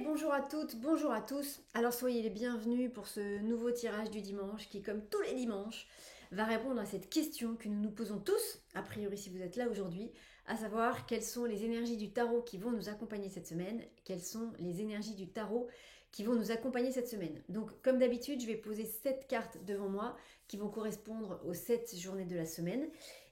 bonjour à toutes, bonjour à tous. Alors soyez les bienvenus pour ce nouveau tirage du dimanche qui, comme tous les dimanches, va répondre à cette question que nous nous posons tous, a priori si vous êtes là aujourd'hui, à savoir quelles sont les énergies du tarot qui vont nous accompagner cette semaine, quelles sont les énergies du tarot qui vont nous accompagner cette semaine. Donc comme d'habitude, je vais poser 7 cartes devant moi qui vont correspondre aux 7 journées de la semaine.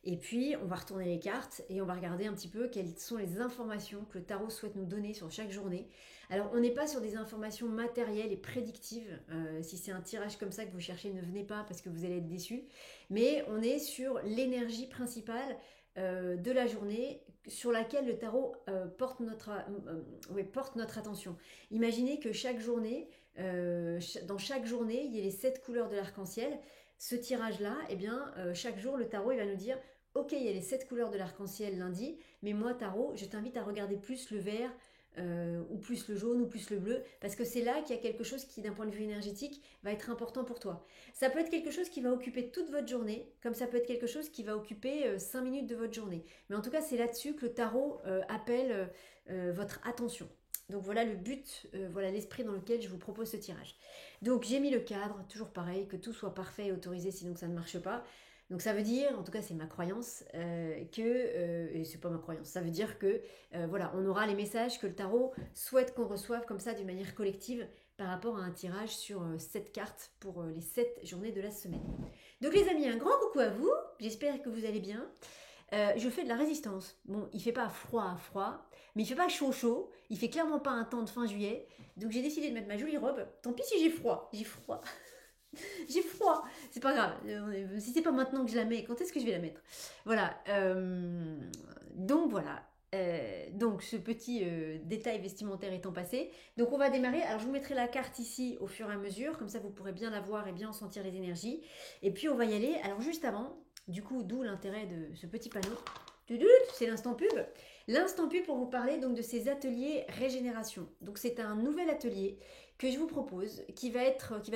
Et puis, on va retourner les cartes et on va regarder un petit peu quelles sont les informations que le tarot souhaite nous donner sur chaque journée. Alors, on n'est pas sur des informations matérielles et prédictives. Si c'est un tirage comme ça que vous cherchez, ne venez pas parce que vous allez être déçus. Mais on est sur l'énergie principale de la journée sur laquelle le tarot porte notre attention. Imaginez que chaque journée, dans chaque journée, il y a les 7 couleurs de l'arc-en-ciel. Ce tirage-là, eh bien, chaque jour, le tarot il va nous dire ok, il y a les 7 couleurs de l'arc-en-ciel lundi, mais moi, tarot, je t'invite à regarder plus le vert, ou plus le jaune, ou plus le bleu, parce que c'est là qu'il y a quelque chose qui, d'un point de vue énergétique, va être important pour toi. Ça peut être quelque chose qui va occuper toute votre journée, comme ça peut être quelque chose qui va occuper 5 minutes de votre journée. Mais en tout cas, c'est là-dessus que le tarot appelle votre attention. Donc voilà le but, voilà l'esprit dans lequel je vous propose ce tirage. Donc j'ai mis le cadre, toujours pareil, que tout soit parfait et autorisé, sinon ça ne marche pas. Donc ça veut dire, en tout cas c'est ma croyance, et c'est pas ma croyance, ça veut dire que voilà, on aura les messages que le tarot souhaite qu'on reçoive comme ça d'une manière collective par rapport à un tirage sur 7 cartes pour les 7 journées de la semaine. Donc les amis, un grand coucou à vous, j'espère que vous allez bien. Je fais de la résistance. Bon, il fait pas froid, mais il fait pas chaud, il fait clairement pas un temps de fin juillet. Donc j'ai décidé de mettre ma jolie robe. Tant pis si j'ai froid, j'ai froid, c'est pas grave. Si c'est pas maintenant que je la mets, quand est-ce que je vais la mettre? Voilà. Donc voilà. Donc ce petit détail vestimentaire étant passé, donc on va démarrer. Alors je vous mettrai la carte ici au fur et à mesure, comme ça vous pourrez bien la voir et bien en sentir les énergies. Et puis on va y aller. Alors juste avant, du coup, d'où l'intérêt de ce petit panneau. C'est l'instant pub. L'instant pub pour vous parler donc de ces ateliers régénération. Donc c'est un nouvel atelier que je vous propose qui va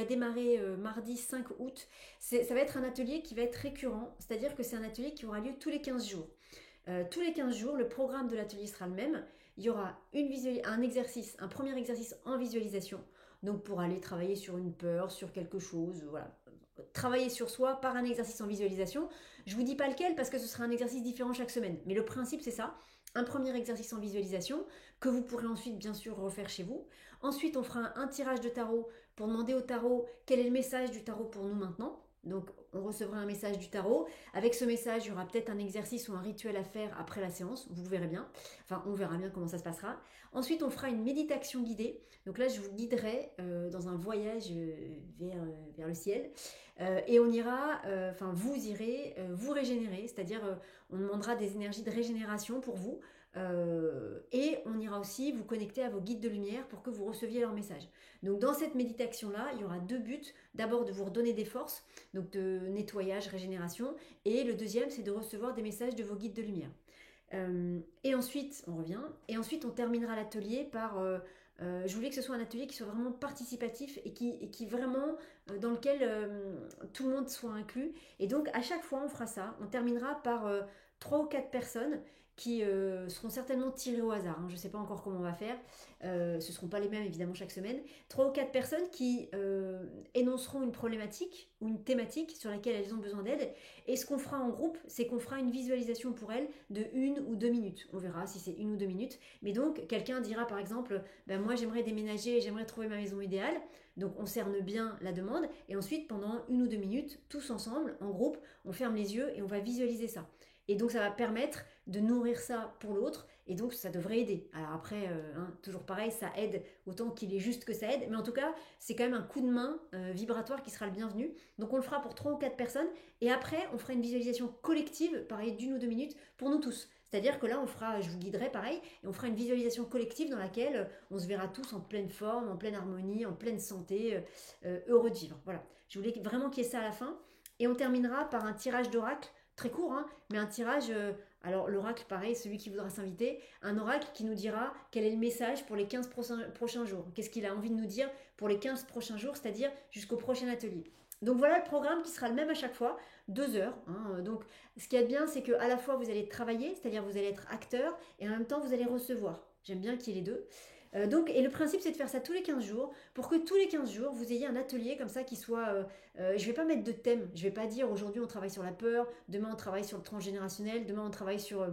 démarrer mardi 5 août. Ça va être un atelier qui va être récurrent, c'est-à-dire que c'est un atelier qui aura lieu tous les 15 jours. Tous les 15 jours, le programme de l'atelier sera le même. Il y aura un premier exercice en visualisation, donc pour aller travailler sur une peur, sur quelque chose, voilà. Travailler sur soi par un exercice en visualisation. Je vous dis pas lequel parce que ce sera un exercice différent chaque semaine, mais le principe c'est ça. Un premier exercice en visualisation que vous pourrez ensuite bien sûr refaire chez vous. Ensuite, on fera un tirage de tarot pour demander au tarot quel est le message du tarot pour nous maintenant. Donc, on recevra un message du tarot. Avec ce message, il y aura peut-être un exercice ou un rituel à faire après la séance. Vous verrez bien. Enfin, on verra bien comment ça se passera. Ensuite, on fera une méditation guidée. Donc là, je vous guiderai dans un voyage vers le ciel. Et on ira, vous irez vous régénérer. C'est-à-dire, on demandera des énergies de régénération pour vous. Et on ira aussi vous connecter à vos guides de lumière pour que vous receviez leur message. Donc dans cette méditation-là, il y aura 2 buts. D'abord de vous redonner des forces, donc de nettoyage, régénération. Et le deuxième, c'est de recevoir des messages de vos guides de lumière. Et ensuite, on revient. Et ensuite, on terminera l'atelier par... je voulais que ce soit un atelier qui soit vraiment participatif et qui vraiment dans lequel tout le monde soit inclus. Et donc à chaque fois on fera ça. On terminera par 3 ou 4 personnes qui seront certainement tirées au hasard. Je ne sais pas encore comment on va faire. Ce ne seront pas les mêmes évidemment chaque semaine. 3 ou 4 personnes qui énonceront une problématique ou une thématique sur laquelle elles ont besoin d'aide. Et ce qu'on fera en groupe, c'est qu'on fera une visualisation pour elles de 1 ou 2 minutes. On verra si c'est 1 ou 2 minutes. Mais donc quelqu'un dira par exemple, moi j'aimerais déménager, j'aimerais trouver ma maison idéale. Donc on cerne bien la demande et ensuite pendant 1 ou 2 minutes, tous ensemble, en groupe, on ferme les yeux et on va visualiser ça. Et donc ça va permettre de nourrir ça pour l'autre et donc ça devrait aider. Alors après, toujours pareil, ça aide autant qu'il est juste que ça aide, mais en tout cas c'est quand même un coup de main vibratoire qui sera le bienvenu. Donc on le fera pour 3 ou 4 personnes et après on fera une visualisation collective, pareil d'1 ou 2 minutes pour nous tous. C'est-à-dire que là, je vous guiderai pareil, et on fera une visualisation collective dans laquelle on se verra tous en pleine forme, en pleine harmonie, en pleine santé, heureux de vivre. Voilà, je voulais vraiment qu'il y ait ça à la fin. Et on terminera par un tirage d'oracle, très court, mais un tirage, alors l'oracle, pareil, celui qui voudra s'inviter, un oracle qui nous dira quel est le message pour les 15 prochains jours. Qu'est-ce qu'il a envie de nous dire pour les 15 prochains jours, c'est-à-dire jusqu'au prochain atelier. Donc voilà le programme qui sera le même à chaque fois, 2 heures. Donc ce qui est bien, c'est qu'à la fois vous allez travailler, c'est-à-dire vous allez être acteur, et en même temps vous allez recevoir. J'aime bien qu'il y ait les deux. Et le principe, c'est de faire ça tous les 15 jours pour que tous les 15 jours, vous ayez un atelier comme ça qui soit. Je ne vais pas mettre de thème. Je ne vais pas dire aujourd'hui on travaille sur la peur, demain on travaille sur le transgénérationnel, demain on travaille sur.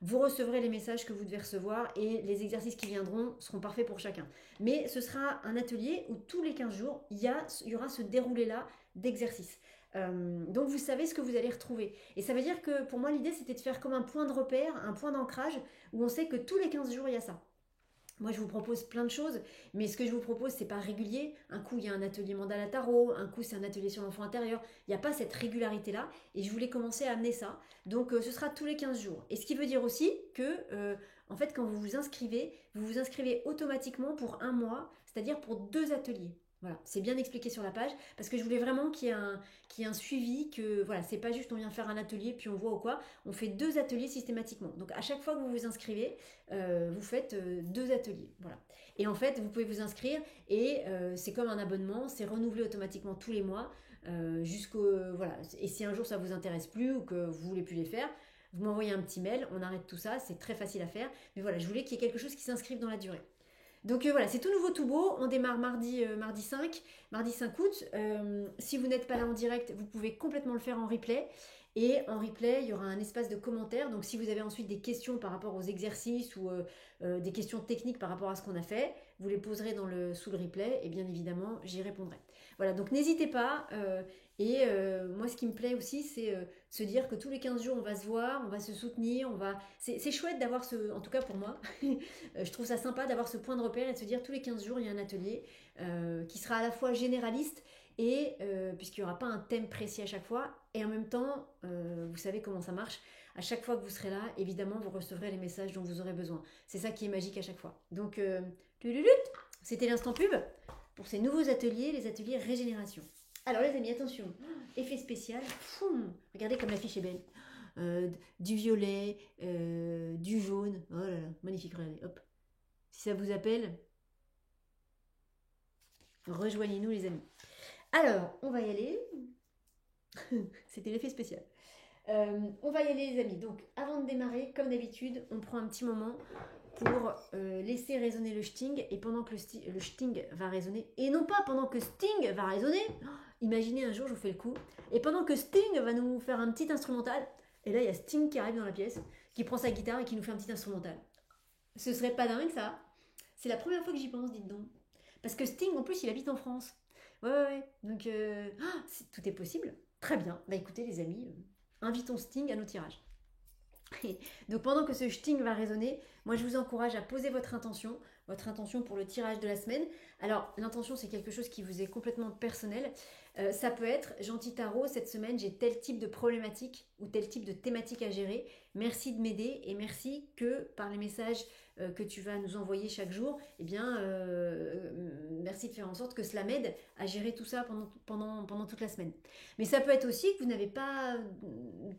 Vous recevrez les messages que vous devez recevoir et les exercices qui viendront seront parfaits pour chacun. Mais ce sera un atelier où tous les 15 jours, il y aura ce déroulé-là d'exercices. Donc vous savez ce que vous allez retrouver. Et ça veut dire que pour moi, l'idée, c'était de faire comme un point de repère, un point d'ancrage, où on sait que tous les 15 jours, il y a ça. Moi, je vous propose plein de choses, mais ce que je vous propose, c'est pas régulier. Un coup, il y a un atelier mandala tarot, un coup, c'est un atelier sur l'enfant intérieur. Il n'y a pas cette régularité-là, et je voulais commencer à amener ça. Donc, ce sera tous les 15 jours. Et ce qui veut dire aussi que, en fait, quand vous vous inscrivez automatiquement pour un mois, c'est-à-dire pour 2 ateliers. Voilà, c'est bien expliqué sur la page, parce que je voulais vraiment qu'il y ait un suivi, que voilà, c'est pas juste on vient faire un atelier puis on voit ou quoi, on fait 2 ateliers systématiquement. Donc à chaque fois que vous vous inscrivez, vous faites 2 ateliers. Voilà. Et en fait, vous pouvez vous inscrire et c'est comme un abonnement, c'est renouvelé automatiquement tous les mois jusqu'au. Voilà. Et si un jour ça vous intéresse plus ou que vous voulez plus les faire, vous m'envoyez un petit mail, on arrête tout ça, c'est très facile à faire. Mais voilà, je voulais qu'il y ait quelque chose qui s'inscrive dans la durée. Donc voilà, c'est tout nouveau, tout beau. On démarre mardi 5 août. Si vous n'êtes pas là en direct, vous pouvez complètement le faire en replay. Et en replay, il y aura un espace de commentaires. Donc si vous avez ensuite des questions par rapport aux exercices ou des questions techniques par rapport à ce qu'on a fait, vous les poserez sous le replay et bien évidemment, j'y répondrai. Voilà, donc n'hésitez pas. Moi, ce qui me plaît aussi, c'est se dire que tous les 15 jours, on va se voir, on va se soutenir. C'est chouette d'avoir en tout cas pour moi, je trouve ça sympa d'avoir ce point de repère et de se dire tous les 15 jours, il y a un atelier qui sera à la fois généraliste et puisqu'il n'y aura pas un thème précis à chaque fois, et en même temps, vous savez comment ça marche, à chaque fois que vous serez là, évidemment, vous recevrez les messages dont vous aurez besoin. C'est ça qui est magique à chaque fois. Donc, c'était l'instant pub pour ces nouveaux ateliers, les ateliers régénération. Alors les amis, attention, effet spécial, foum, regardez comme l'affiche est belle. Du violet, du jaune, oh là là, magnifique, regardez, hop. Si ça vous appelle, rejoignez-nous les amis. Alors, on va y aller. C'était l'effet spécial. On va y aller les amis. Donc, avant de démarrer, comme d'habitude, on prend un petit moment pour laisser résonner le sting. Et pendant que le sting va résonner, et non pas pendant que Sting va résonner, imaginez un jour, je vous fais le coup, et pendant que Sting va nous faire un petit instrumental, et là, il y a Sting qui arrive dans la pièce, qui prend sa guitare et qui nous fait un petit instrumental. Ce serait pas dingue ça? C'est la première fois que j'y pense, dites donc. Parce que Sting, en plus, il habite en France. Ouais. Donc, tout est possible. Très bien. Bah écoutez, les amis, invitons Sting à nos tirages. Donc, pendant que ce Sting va résonner, moi, je vous encourage à poser votre intention pour le tirage de la semaine. Alors, l'intention, c'est quelque chose qui vous est complètement personnel. Ça peut être, gentil tarot, cette semaine, j'ai tel type de problématique ou tel type de thématique à gérer. Merci de m'aider et merci que par les messages que tu vas nous envoyer chaque jour, merci de faire en sorte que cela m'aide à gérer tout ça pendant toute la semaine. Mais ça peut être aussi que vous n'avez pas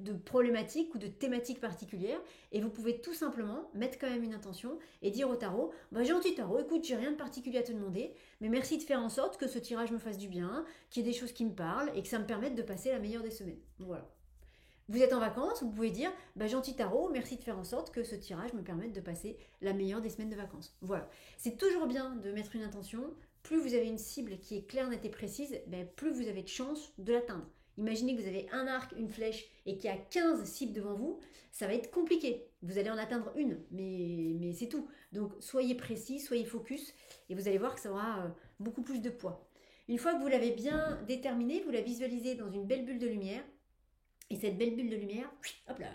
de problématique ou de thématique particulière et vous pouvez tout simplement mettre quand même une intention et dire au tarot, gentil tarot, écoute, j'ai rien de particulier à te demander, mais merci de faire en sorte que ce tirage me fasse du bien, qu'il y ait des choses qui me parlent et que ça me permette de passer la meilleure des semaines. Voilà. Vous êtes en vacances, vous pouvez dire gentil tarot, merci de faire en sorte que ce tirage me permette de passer la meilleure des semaines de vacances. Voilà. C'est toujours bien de mettre une intention. Plus vous avez une cible qui est claire, nette et précise, plus vous avez de chances de l'atteindre. Imaginez que vous avez un arc, une flèche et qu'il y a 15 cibles devant vous, ça va être compliqué. Vous allez en atteindre une, mais c'est tout. Donc soyez précis, soyez focus et vous allez voir que ça aura beaucoup plus de poids. Une fois que vous l'avez bien déterminé, vous la visualisez dans une belle bulle de lumière. Et cette belle bulle de lumière, hop là,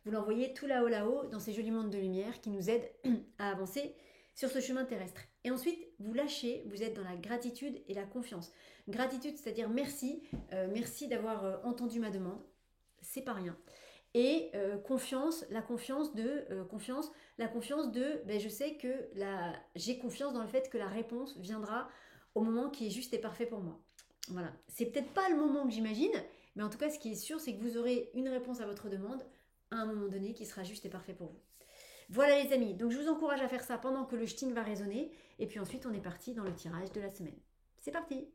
vous l'envoyez tout là-haut, dans ces jolis mondes de lumière qui nous aident à avancer sur ce chemin terrestre. Et ensuite, vous lâchez, vous êtes dans la gratitude et la confiance. Gratitude, c'est-à-dire merci, merci d'avoir entendu ma demande, c'est pas rien. Et confiance, la confiance de, je sais que j'ai confiance dans le fait que la réponse viendra au moment qui est juste et parfait pour moi. Voilà, c'est peut-être pas le moment que j'imagine, mais en tout cas, ce qui est sûr, c'est que vous aurez une réponse à votre demande à un moment donné qui sera juste et parfait pour vous. Voilà les amis, donc je vous encourage à faire ça pendant que le sting va résonner. Et puis ensuite, on est parti dans le tirage de la semaine. C'est parti!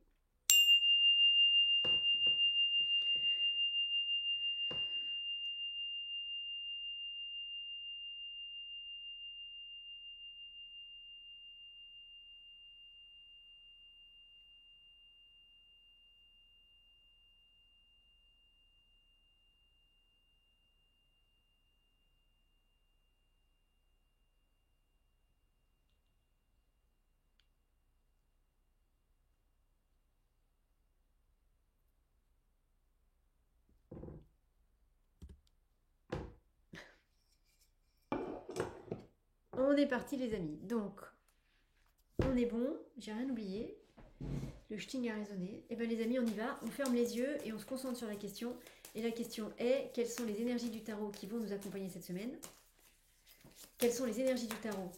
on est parti les amis. Donc, on est bon, j'ai rien oublié. Le ch'ting a résonné. Et bien les amis, on y va, on ferme les yeux et on se concentre sur la question. Et la question est, quelles sont les énergies du tarot qui vont nous accompagner cette semaine? Quelles sont les énergies du tarot?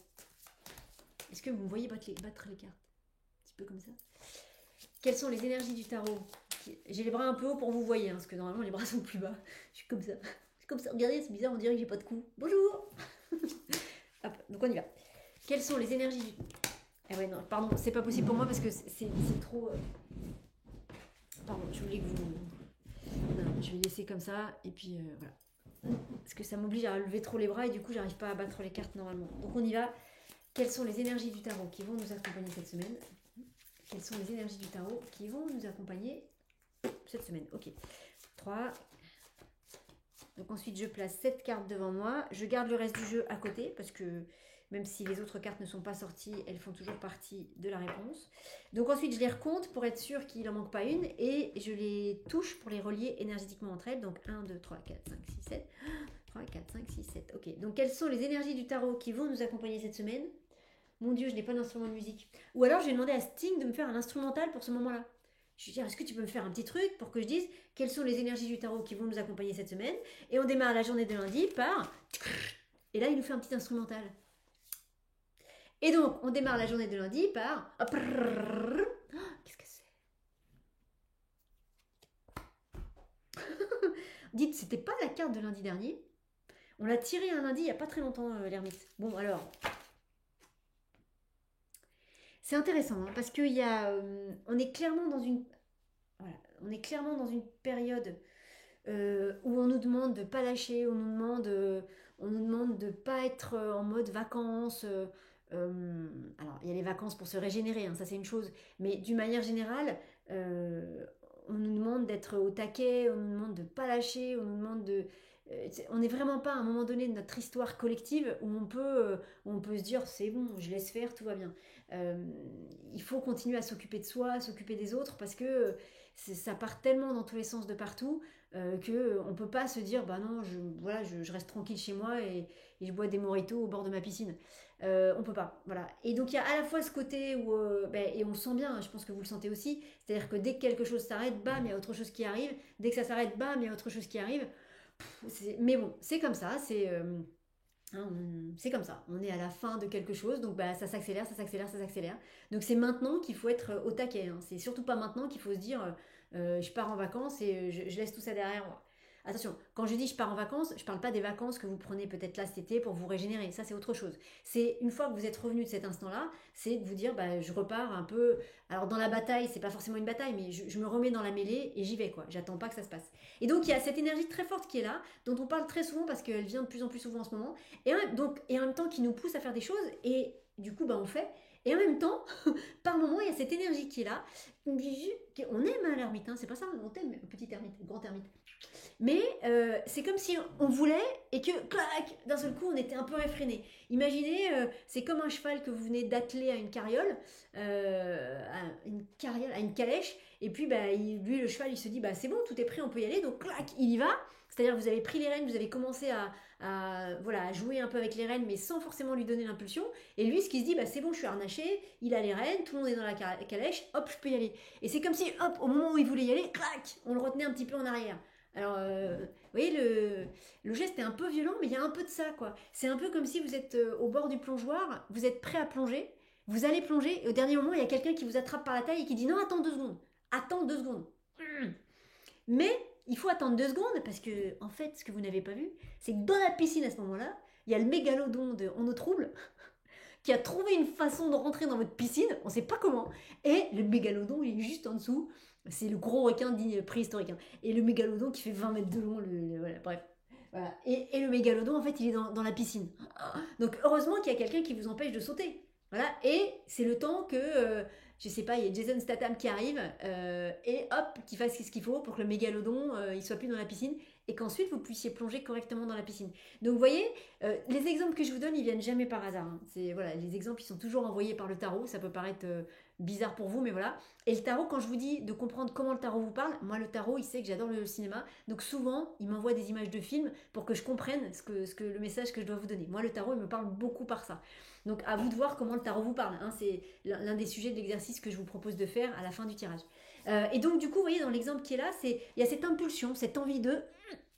Est-ce que vous me voyez battre les cartes? Un petit peu comme ça. Quelles sont les énergies du tarot? J'ai les bras un peu hauts pour vous voyez, hein, parce que normalement les bras sont plus bas. Je suis comme ça. Comme ça, regardez, c'est bizarre, on dirait que j'ai pas de cou. Bonjour. Hop, donc on y va. Quelles sont les énergies du... Ah ouais, non, pardon, c'est pas possible pour moi parce que c'est trop... Pardon, je voulais que vous... Non, je vais laisser comme ça, et puis voilà. Parce que ça m'oblige à lever trop les bras, et du coup, j'arrive pas à battre les cartes normalement. Donc on y va. Quelles sont les énergies du tarot qui vont nous accompagner cette semaine? Quelles sont les énergies du tarot qui vont nous accompagner cette semaine? Ok. 3... Donc ensuite, je place 7 cartes devant moi. Je garde le reste du jeu à côté parce que même si les autres cartes ne sont pas sorties, elles font toujours partie de la réponse. Donc ensuite, je les recompte pour être sûr qu'il n'en manque pas une et je les touche pour les relier énergétiquement entre elles. Donc 1, 2, 3, 4, 5, 6, 7. 3, 4, 5, 6, 7. Ok. Donc quelles sont les énergies du tarot qui vont nous accompagner cette semaine? Mon Dieu, je n'ai pas d'instrument de musique. Ou alors, j'ai demandé à Sting de me faire un instrumental pour ce moment-là. Je lui dis, est-ce que tu peux me faire un petit truc pour que je dise quelles sont les énergies du tarot qui vont nous accompagner cette semaine? Et on démarre la journée de lundi par... Et là, il nous fait un petit instrumental. Et donc, on démarre la journée de lundi par... Qu'est-ce que c'est? Dites, c'était pas la carte de lundi dernier? On l'a tiré un lundi il n'y a pas très longtemps, l'ermite. Bon, alors... C'est intéressant, hein, parce qu'il y a... on est clairement dans une... Voilà, on est clairement dans une période où on nous demande de ne pas lâcher, on nous demande de ne pas être en mode vacances. Alors, il y a les vacances pour se régénérer, hein, ça c'est une chose, mais d'une manière générale, on nous demande d'être au taquet, on nous demande de ne pas lâcher, on nous demande de... on n'est vraiment pas à un moment donné de notre histoire collective où on peut se dire c'est bon, je laisse faire, tout va bien. Il faut continuer à s'occuper de soi, s'occuper des autres parce que ça part tellement dans tous les sens de partout qu'on ne peut pas se dire bah non, je reste tranquille chez moi et je bois des mojitos au bord de ma piscine. On peut pas, voilà. Et donc il y a à la fois ce côté où, et on le sent bien, hein, je pense que vous le sentez aussi, c'est-à-dire que dès que quelque chose s'arrête, bam, il y a autre chose qui arrive, dès que ça s'arrête, bam, il y a autre chose qui arrive. Mais bon, c'est comme ça, c'est comme ça, on est à la fin de quelque chose, donc bah, ça s'accélère, ça s'accélère, ça s'accélère. Donc c'est maintenant qu'il faut être au taquet, hein. C'est surtout pas maintenant qu'il faut se dire je pars en vacances et je laisse tout ça derrière moi. Attention, quand je dis je pars en vacances, je parle pas des vacances que vous prenez peut-être là cet été pour vous régénérer, ça c'est autre chose. C'est une fois que vous êtes revenu de cet instant-là, c'est de vous dire bah, je repars un peu, alors dans la bataille, c'est pas forcément une bataille, mais je me remets dans la mêlée et j'y vais quoi, j'attends pas que ça se passe. Et donc il y a cette énergie très forte qui est là, dont on parle très souvent parce qu'elle vient de plus en plus souvent en ce moment, et en même temps qui nous pousse à faire des choses, et du coup bah, on fait, et en même temps, par moment, il y a cette énergie qui est là. On aime hein, l'ermite, hein, c'est pas ça, on t'aime, petit ermite, grand ermite. Mais c'est comme si on voulait et que, clac, d'un seul coup, on était un peu réfréné. Imaginez, c'est comme un cheval que vous venez d'atteler à une carriole, à une calèche, et puis bah, lui, le cheval, il se dit, bah, c'est bon, tout est prêt, on peut y aller, donc clac, il y va. C'est-à-dire vous avez pris les rênes, vous avez commencé à jouer un peu avec les rênes, mais sans forcément lui donner l'impulsion. Et lui, ce qu'il se dit, bah, c'est bon, je suis harnaché, il a les rênes, tout le monde est dans la calèche, hop, je peux y aller. Et c'est comme si, hop, au moment où il voulait y aller, clac, on le retenait un petit peu en arrière. Alors, vous voyez, le geste est un peu violent, mais il y a un peu de ça, quoi. C'est un peu comme si vous êtes au bord du plongeoir, vous êtes prêt à plonger, vous allez plonger, et au dernier moment, il y a quelqu'un qui vous attrape par la taille et qui dit non, attends 2 secondes, attends 2 secondes. Mais il faut attendre 2 secondes parce que, en fait, ce que vous n'avez pas vu, c'est que dans la piscine à ce moment-là, il y a le mégalodon de On eau trouble qui a trouvé une façon de rentrer dans votre piscine, on ne sait pas comment, et le mégalodon, il est juste en dessous. C'est le gros requin dit préhistorique. Hein. Et le mégalodon qui fait 20 mètres de long, voilà, bref. Voilà. Et le mégalodon, en fait, il est dans la piscine. Donc, heureusement qu'il y a quelqu'un qui vous empêche de sauter. Voilà. Et c'est le temps que je sais pas, il y a Jason Statham qui arrive, et hop, qui fasse ce qu'il faut pour que le mégalodon, il soit plus dans la piscine, et qu'ensuite vous puissiez plonger correctement dans la piscine. Donc vous voyez, les exemples que je vous donne, ils viennent jamais par hasard, hein. C'est, voilà, les exemples, ils sont toujours envoyés par le tarot, ça peut paraître bizarre pour vous, mais voilà. Et le tarot, quand je vous dis de comprendre comment le tarot vous parle, moi le tarot, il sait que j'adore le cinéma, donc souvent, il m'envoie des images de films pour que je comprenne le message que je dois vous donner. Moi, le tarot, il me parle beaucoup par ça. Donc à vous de voir comment le tarot vous parle, hein. C'est l'un des sujets de l'exercice que je vous propose de faire à la fin du tirage. Et donc du coup, vous voyez, dans l'exemple qui est là, il y a cette impulsion, cette envie de...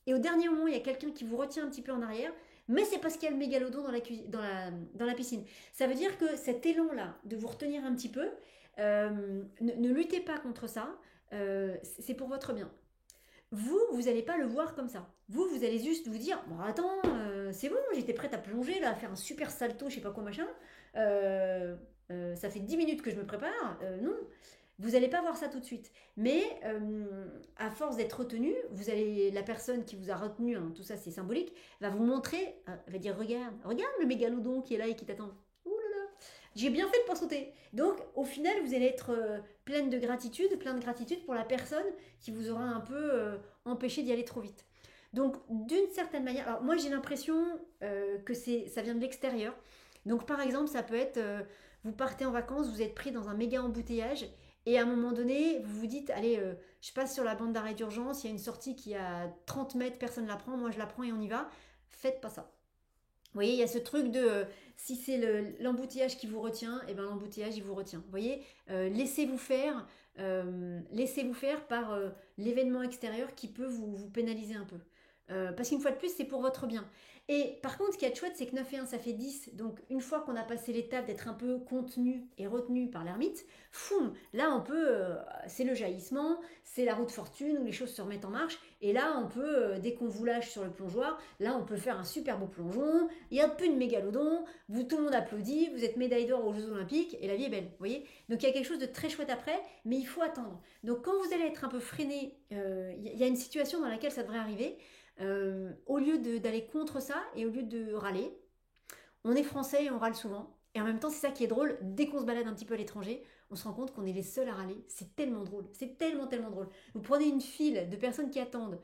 Et au dernier moment, il y a quelqu'un qui vous retient un petit peu en arrière, mais c'est parce qu'il y a le mégalodon dans la piscine. Ça veut dire que cet élan-là, de vous retenir un petit peu, ne luttez pas contre ça, c'est pour votre bien. Vous n'allez pas le voir comme ça. Vous allez juste vous dire, bon attends, c'est bon, j'étais prête à plonger, là, à faire un super salto, je sais pas quoi machin. Ça fait 10 minutes que je me prépare. Non, vous n'allez pas voir ça tout de suite. Mais à force d'être retenu, la personne qui vous a retenu, hein, tout ça c'est symbolique, va vous montrer, va dire, regarde le mégalodon qui est là et qui t'attend. Ouh là là, j'ai bien fait de pas sauter. Donc au final, vous allez être plein de gratitude pour la personne qui vous aura un peu empêché d'y aller trop vite. Donc d'une certaine manière, alors moi j'ai l'impression que ça vient de l'extérieur. Donc par exemple, ça peut être, vous partez en vacances, vous êtes pris dans un méga embouteillage, et à un moment donné, vous vous dites, allez, je passe sur la bande d'arrêt d'urgence, il y a une sortie qui est à 30 mètres, personne ne la prend, moi je la prends et on y va. Faites pas ça. Vous voyez, il y a ce truc de si c'est l'embouteillage qui vous retient, et ben l'embouteillage il vous retient. Vous voyez, laissez-vous faire par l'événement extérieur qui peut vous pénaliser un peu. Parce qu'une fois de plus, c'est pour votre bien. Et par contre, ce qui est chouette, c'est que 9 et 1, ça fait 10. Donc, une fois qu'on a passé l'étape d'être un peu contenu et retenu par l'ermite, foum, là, on peut, c'est le jaillissement, c'est la roue de fortune où les choses se remettent en marche. Et là, on peut, dès qu'on vous lâche sur le plongeoir, là, on peut faire un super beau plongeon. Il y a plus de mégalodon, tout le monde applaudit, vous êtes médaille d'or aux Jeux Olympiques et la vie est belle. Vous voyez? Donc, il y a quelque chose de très chouette après, mais il faut attendre. Donc, quand vous allez être un peu freiné, il y a une situation dans laquelle ça devrait arriver. Au lieu d'aller contre ça et au lieu de râler, on est français et on râle souvent. Et en même temps, c'est ça qui est drôle, dès qu'on se balade un petit peu à l'étranger, on se rend compte qu'on est les seuls à râler. C'est tellement drôle, c'est tellement, tellement drôle. Vous prenez une file de personnes qui attendent,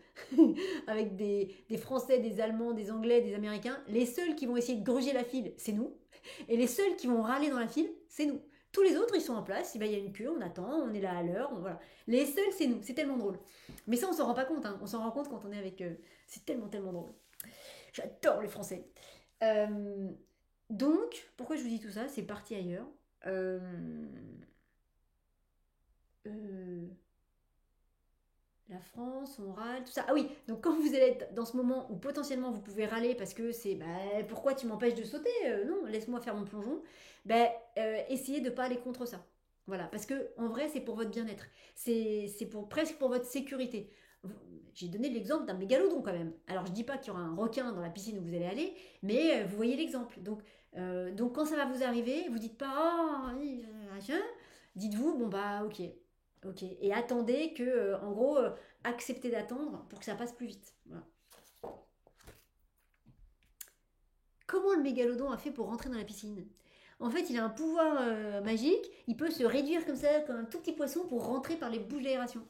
avec des Français, des Allemands, des Anglais, des Américains. Les seuls qui vont essayer de gruger la file, c'est nous. Et les seuls qui vont râler dans la file, c'est nous. Tous les autres, ils sont en place, il y a une queue, on attend, on est là à l'heure, voilà. Les seuls, c'est nous, c'est tellement drôle. Mais ça, on s'en rend pas compte, hein. On s'en rend compte quand on est avec eux. C'est tellement, tellement drôle. J'adore les Français. Donc, pourquoi je vous dis tout ça? C'est parti ailleurs. La France, on râle, tout ça. Ah oui, donc quand vous allez être dans ce moment où potentiellement vous pouvez râler parce que c'est pourquoi tu m'empêches de sauter? Non, laisse-moi faire mon plongeon. Essayez de ne pas aller contre ça. Voilà, parce que en vrai, c'est pour votre bien-être. C'est presque pour votre sécurité. J'ai donné l'exemple d'un mégalodon quand même. Alors je dis pas qu'il y aura un requin dans la piscine où vous allez aller, mais vous voyez l'exemple. Donc quand ça va vous arriver, vous dites pas dites-vous bon bah ok. Ok, et attendez que, en gros, acceptez d'attendre pour que ça passe plus vite. Voilà. Comment le mégalodon a fait pour rentrer dans la piscine? En fait, il a un pouvoir magique, il peut se réduire comme ça, comme un tout petit poisson, pour rentrer par les bouches d'aération.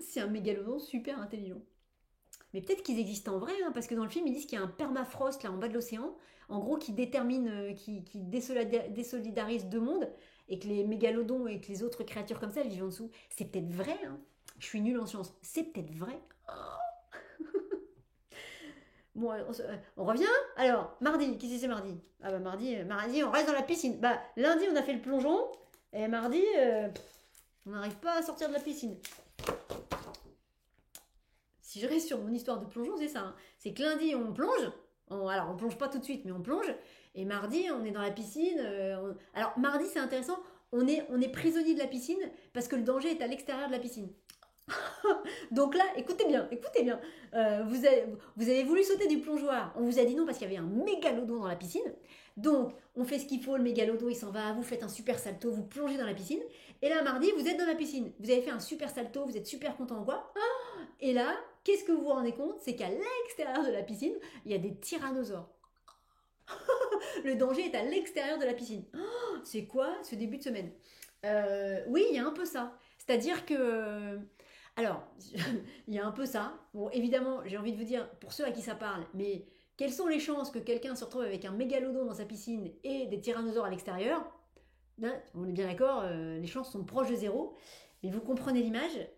C'est un mégalodon super intelligent. Mais peut-être qu'ils existent en vrai, hein, parce que dans le film, ils disent qu'il y a un permafrost là en bas de l'océan, en gros, qui détermine, qui désolidarise deux mondes, et que les mégalodons et que les autres créatures comme ça, elles vivent en dessous. C'est peut-être vrai, hein. Je suis nulle en sciences. C'est peut-être vrai. Bon, on revient. Alors, mardi, qu'est-ce que c'est mardi? Ah bah mardi, on reste dans la piscine. Bah, lundi, on a fait le plongeon, et mardi, on n'arrive pas à sortir de la piscine. Si je reste sur mon histoire de plongeon, c'est ça, hein. C'est que lundi, on plonge. Alors, on plonge pas tout de suite, mais on plonge. Et mardi, on est dans la piscine. Alors, mardi, c'est intéressant. On est prisonnier de la piscine parce que le danger est à l'extérieur de la piscine. Donc là, écoutez bien. Vous avez voulu sauter du plongeoir. On vous a dit non parce qu'il y avait un mégalodon dans la piscine. Donc, on fait ce qu'il faut. Le mégalodon, il s'en va. Vous faites un super salto. Vous plongez dans la piscine. Et là, mardi, vous êtes dans la piscine. Vous avez fait un super salto. Vous êtes super content, quoi. Et là, qu'est-ce que vous vous rendez compte? C'est qu'à l'extérieur de la piscine, il y a des tyrannosaures. Le danger est à l'extérieur de la piscine. c'est quoi ce début de semaine? Oui, il y a un peu ça. C'est-à-dire que... Alors, il y a un peu ça. Bon, évidemment, j'ai envie de vous dire, pour ceux à qui ça parle, mais quelles sont les chances que quelqu'un se retrouve avec un mégalodon dans sa piscine et des tyrannosaures à l'extérieur? Là, on est bien d'accord, les chances sont proches de zéro. Mais vous comprenez l'image.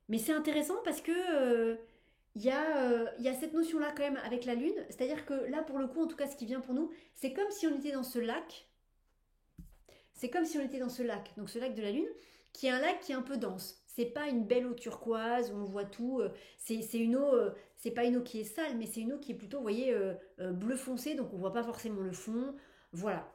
Mais c'est intéressant parce que il y a cette notion-là quand même avec la Lune. C'est-à-dire que là, pour le coup, en tout cas, ce qui vient pour nous, c'est comme si on était dans ce lac. C'est comme si on était dans ce lac, donc ce lac de la Lune, qui est un lac qui est un peu dense. C'est pas une belle eau turquoise où on voit tout. C'est une eau, c'est pas une eau qui est sale, mais c'est une eau qui est plutôt, vous voyez, bleu foncé, donc on voit pas forcément le fond. Voilà.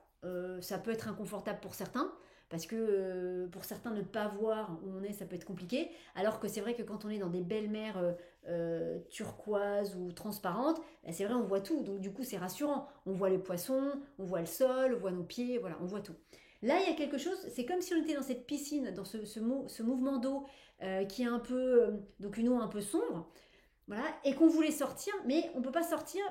Ça peut être inconfortable pour certains, parce que pour certains, ne pas voir où on est, ça peut être compliqué. Alors que c'est vrai que quand on est dans des belles mers turquoises ou transparentes, bah, c'est vrai, on voit tout. Donc du coup, c'est rassurant. On voit les poissons, on voit le sol, on voit nos pieds, voilà, on voit tout. Là, il y a quelque chose, c'est comme si on était dans cette piscine, dans ce mouvement d'eau qui est un peu, donc une eau un peu sombre, voilà, et qu'on voulait sortir, mais on ne peut pas sortir.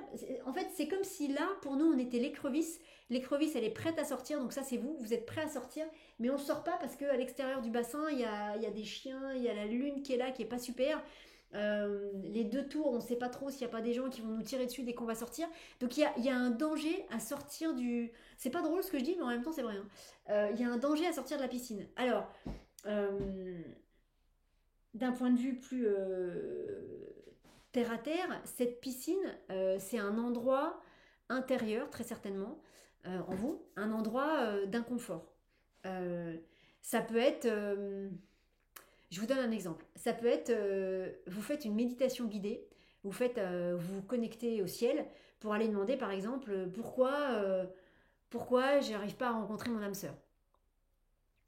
En fait, c'est comme si là, pour nous, on était l'écrevisse. L'écrevisse, elle est prête à sortir, donc ça, c'est vous, vous êtes prêt à sortir, mais on ne sort pas parce qu'à l'extérieur du bassin, il y a des chiens, il y a la lune qui est là, qui est pas super. Les deux tours, on ne sait pas trop s'il n'y a pas des gens qui vont nous tirer dessus dès qu'on va sortir. Donc il y a un danger à sortir du... C'est pas drôle ce que je dis, mais en même temps c'est vrai. Hein. Il y a un danger à sortir de la piscine. Alors, euh, d'un point de vue plus terre à terre, cette piscine, c'est un endroit intérieur, très certainement, en vous, un endroit d'inconfort. Euh, ça peut être... je vous donne un exemple. Ça peut être, vous faites une méditation guidée, vous vous connectez au ciel pour aller demander, par exemple, pourquoi j'arrive pas à rencontrer mon âme sœur.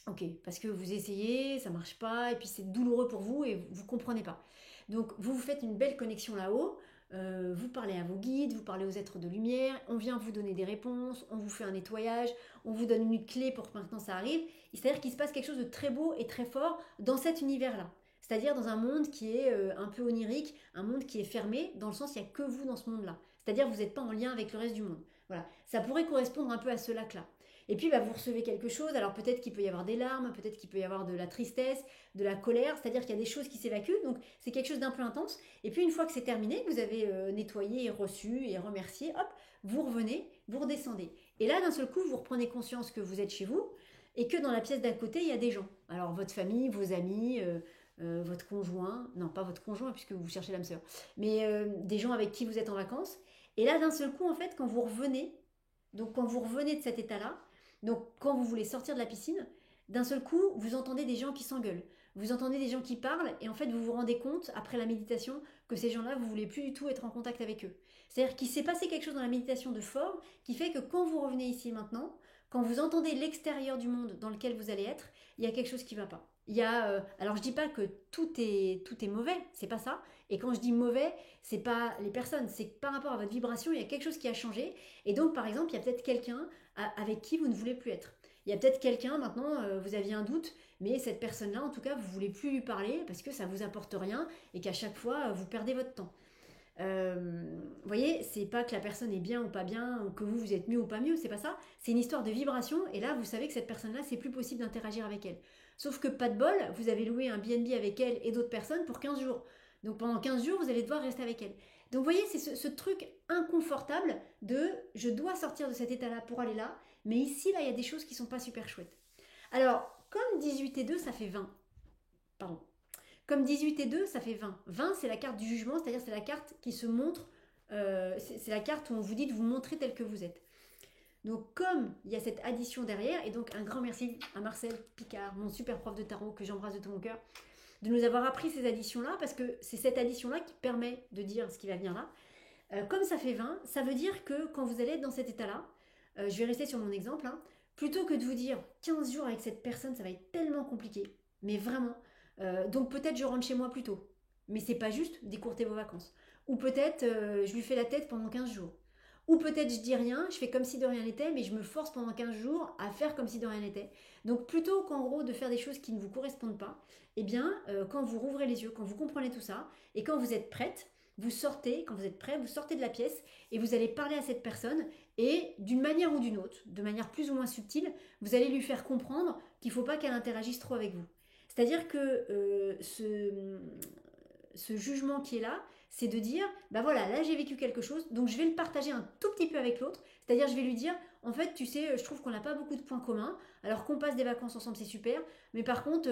Ok, parce que vous essayez, ça marche pas, et puis c'est douloureux pour vous et vous comprenez pas. Donc vous vous faites une belle connexion là-haut, vous parlez à vos guides, vous parlez aux êtres de lumière, on vient vous donner des réponses, on vous fait un nettoyage, on vous donne une clé pour que maintenant ça arrive. C'est-à-dire qu'il se passe quelque chose de très beau et très fort dans cet univers-là. C'est-à-dire dans un monde qui est un peu onirique, un monde qui est fermé, dans le sens il n'y a que vous dans ce monde-là. C'est-à-dire que vous n'êtes pas en lien avec le reste du monde. Voilà, ça pourrait correspondre un peu à ce lac-là. Et puis bah, vous recevez quelque chose, alors peut-être qu'il peut y avoir des larmes, peut-être qu'il peut y avoir de la tristesse, de la colère, c'est-à-dire qu'il y a des choses qui s'évacuent, donc c'est quelque chose d'un peu intense. Et puis une fois que c'est terminé, que vous avez nettoyé et reçu et remercié, hop, vous revenez, vous redescendez. Et là d'un seul coup, vous reprenez conscience que vous êtes chez vous et que dans la pièce d'à côté, il y a des gens. Alors votre famille, vos amis, votre conjoint, non pas votre conjoint puisque vous cherchez l'âme sœur, mais des gens avec qui vous êtes en vacances. Et là d'un seul coup, en fait, quand vous revenez, donc quand vous revenez de cet état-là, donc quand vous voulez sortir de la piscine, d'un seul coup, vous entendez des gens qui s'engueulent. Vous entendez des gens qui parlent et en fait vous vous rendez compte après la méditation que ces gens-là, vous voulez plus du tout être en contact avec eux. C'est-à-dire qu'il s'est passé quelque chose dans la méditation de fort qui fait que quand vous revenez ici maintenant, quand vous entendez l'extérieur du monde dans lequel vous allez être, il y a quelque chose qui ne va pas. Alors je dis pas que tout est mauvais, c'est pas ça. Et quand je dis mauvais, c'est pas les personnes, c'est que par rapport à votre vibration, il y a quelque chose qui a changé. Et donc par exemple, il y a peut-être quelqu'un avec qui vous ne voulez plus être. Il y a peut-être quelqu'un maintenant, vous aviez un doute, mais cette personne-là, en tout cas, vous ne voulez plus lui parler parce que ça ne vous apporte rien et qu'à chaque fois, vous perdez votre temps. Vous voyez, c'est pas que la personne est bien ou pas bien, ou que vous êtes mieux ou pas mieux, c'est pas ça. C'est une histoire de vibration, et là, vous savez que cette personne-là, c'est plus possible d'interagir avec elle. Sauf que pas de bol, vous avez loué un BNB avec elle et d'autres personnes pour 15 jours. Donc pendant 15 jours, vous allez devoir rester avec elle. Donc vous voyez, c'est ce truc inconfortable de je dois sortir de cet état-là pour aller là, mais ici, là, il y a des choses qui sont pas super chouettes. Alors, comme 18 et 2, ça fait 20. Pardon. Comme 18 et 2, ça fait 20. 20, c'est la carte du jugement, c'est-à-dire c'est la carte qui se montre, c'est la carte où on vous dit de vous montrer tel que vous êtes. Donc comme il y a cette addition derrière, et donc un grand merci à Marcel Picard, mon super prof de tarot que j'embrasse de tout mon cœur, de nous avoir appris ces additions-là, parce que c'est cette addition-là qui permet de dire ce qui va venir là. Comme ça fait 20, ça veut dire que quand vous allez être dans cet état-là, je vais rester sur mon exemple, hein, plutôt que de vous dire 15 jours avec cette personne, ça va être tellement compliqué, mais vraiment, donc peut-être je rentre chez moi plus tôt, mais c'est pas juste d'écourter vos vacances. Ou peut-être je lui fais la tête pendant 15 jours. Ou peut-être je dis rien, je fais comme si de rien n'était, mais je me force pendant 15 jours à faire comme si de rien n'était. Donc plutôt qu'en gros de faire des choses qui ne vous correspondent pas, eh bien quand vous rouvrez les yeux, quand vous comprenez tout ça, et quand vous êtes prête, vous sortez, quand vous êtes prêt, vous sortez de la pièce et vous allez parler à cette personne Et d'une manière ou d'une autre, de manière plus ou moins subtile, vous allez lui faire comprendre qu'il ne faut pas qu'elle interagisse trop avec vous. C'est-à-dire que ce jugement qui est là, c'est de dire, bah voilà, là j'ai vécu quelque chose, donc je vais le partager un tout petit peu avec l'autre, c'est-à-dire je vais lui dire, en fait, tu sais, je trouve qu'on n'a pas beaucoup de points communs, alors qu'on passe des vacances ensemble, c'est super, mais par contre,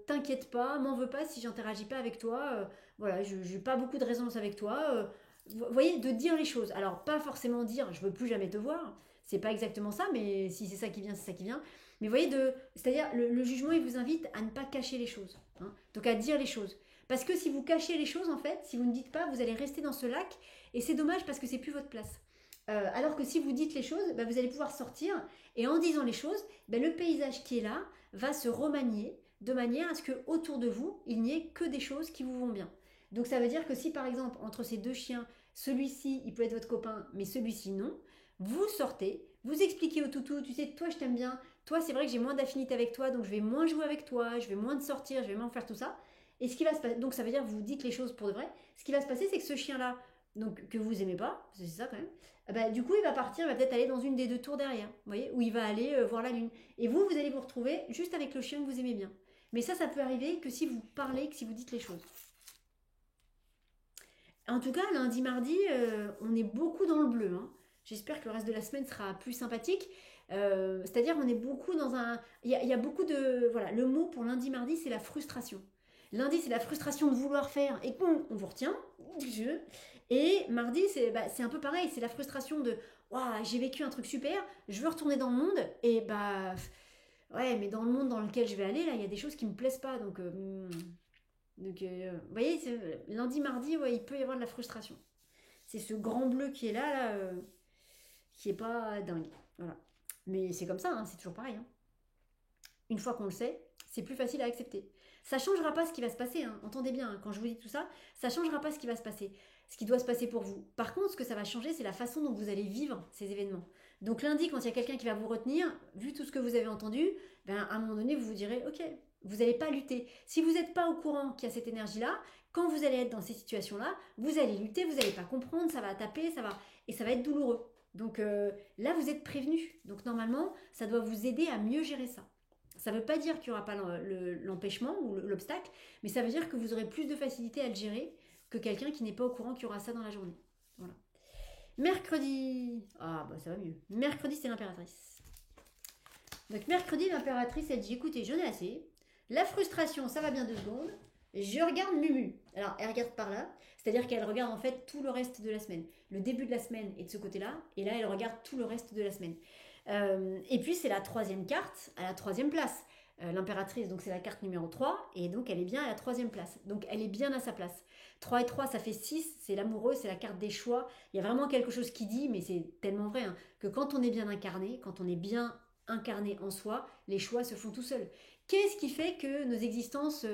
t'inquiète pas, m'en veux pas si j'interagis pas avec toi, voilà, je n'ai pas beaucoup de résonance avec toi, vous voyez, de dire les choses. Alors, pas forcément dire, je veux plus jamais te voir, c'est pas exactement ça, mais si c'est ça qui vient, c'est ça qui vient. Mais vous voyez, c'est-à-dire le jugement, il vous invite à ne pas cacher les choses, hein, donc à dire les choses. Parce que si vous cachez les choses, en fait, si vous ne dites pas, vous allez rester dans ce lac, et c'est dommage parce que c'est plus votre place. Alors que si vous dites les choses, bah, vous allez pouvoir sortir, et en disant les choses, bah, le paysage qui est là va se remanier de manière à ce que autour de vous, il n'y ait que des choses qui vous vont bien. Donc ça veut dire que si par exemple, entre ces deux chiens, celui-ci, il peut être votre copain, mais celui-ci, non, vous sortez, vous expliquez au toutou, tu sais, toi je t'aime bien, toi c'est vrai que j'ai moins d'affinité avec toi, donc je vais moins jouer avec toi, je vais moins te sortir, je vais moins faire tout ça. Et ce qui va se passer, donc ça veut dire que vous dites les choses pour de vrai. Ce qui va se passer, c'est que ce chien-là, donc que vous aimez pas, c'est ça quand même, bah, du coup il va partir, il va peut-être aller dans une des deux tours derrière, vous voyez, où il va aller voir la lune. Et vous allez vous retrouver juste avec le chien que vous aimez bien. Mais ça peut arriver que si vous parlez, que si vous dites les choses. En tout cas, lundi, mardi, on est beaucoup dans le bleu, hein. J'espère que le reste de la semaine sera plus sympathique. C'est-à-dire, on est beaucoup dans un. Il y a beaucoup de. Voilà, le mot pour lundi, mardi, c'est la frustration. Lundi, c'est la frustration de vouloir faire et on vous retient. Et mardi, c'est un peu pareil, c'est la frustration de waouh, j'ai vécu un truc super, je veux retourner dans le monde et bah ouais, mais dans le monde dans lequel je vais aller, là, il y a des choses qui me plaisent pas, donc, vous voyez, lundi, mardi, ouais, il peut y avoir de la frustration. C'est ce grand bleu qui est là, qui est pas dingue. Voilà. Mais c'est comme ça, hein, c'est toujours pareil, hein. Une fois qu'on le sait, c'est plus facile à accepter. Ça changera pas ce qui va se passer, hein. Entendez bien, hein, quand je vous dis tout ça, ça changera pas ce qui va se passer, ce qui doit se passer pour vous. Par contre, ce que ça va changer, c'est la façon dont vous allez vivre ces événements. Donc lundi, quand il y a quelqu'un qui va vous retenir, vu tout ce que vous avez entendu, ben, à un moment donné, vous vous direz, ok, vous n'allez pas lutter. Si vous n'êtes pas au courant qu'il y a cette énergie-là, quand vous allez être dans ces situations-là, vous allez lutter, vous n'allez pas comprendre, ça va taper, et ça va être douloureux. Donc là, vous êtes prévenu. Donc normalement, ça doit vous aider à mieux gérer ça. Ça ne veut pas dire qu'il n'y aura pas l'empêchement ou l'obstacle, mais ça veut dire que vous aurez plus de facilité à le gérer que quelqu'un qui n'est pas au courant qu'il y aura ça dans la journée. Voilà. Mercredi. Ah, bah ça va mieux. Mercredi, c'est l'impératrice. Donc, mercredi, l'impératrice, elle dit écoutez, j'en ai assez. La frustration, ça va bien 2 secondes. Je regarde Mumu. Alors, elle regarde par là. C'est-à-dire qu'elle regarde en fait tout le reste de la semaine. Le début de la semaine est de ce côté-là. Et là, elle regarde tout le reste de la semaine. Et puis, c'est la 3e carte à la 3e place. L'impératrice, donc c'est la carte numéro 3. Et donc, elle est bien à la 3e place. Donc, elle est bien à sa place. 3 et 3, ça fait 6. C'est l'amoureux, c'est la carte des choix. Il y a vraiment quelque chose qui dit, mais c'est tellement vrai, hein, que quand on est bien incarné, quand on est bien incarné en soi, les choix se font tout seuls. Qu'est-ce qui fait que nos existences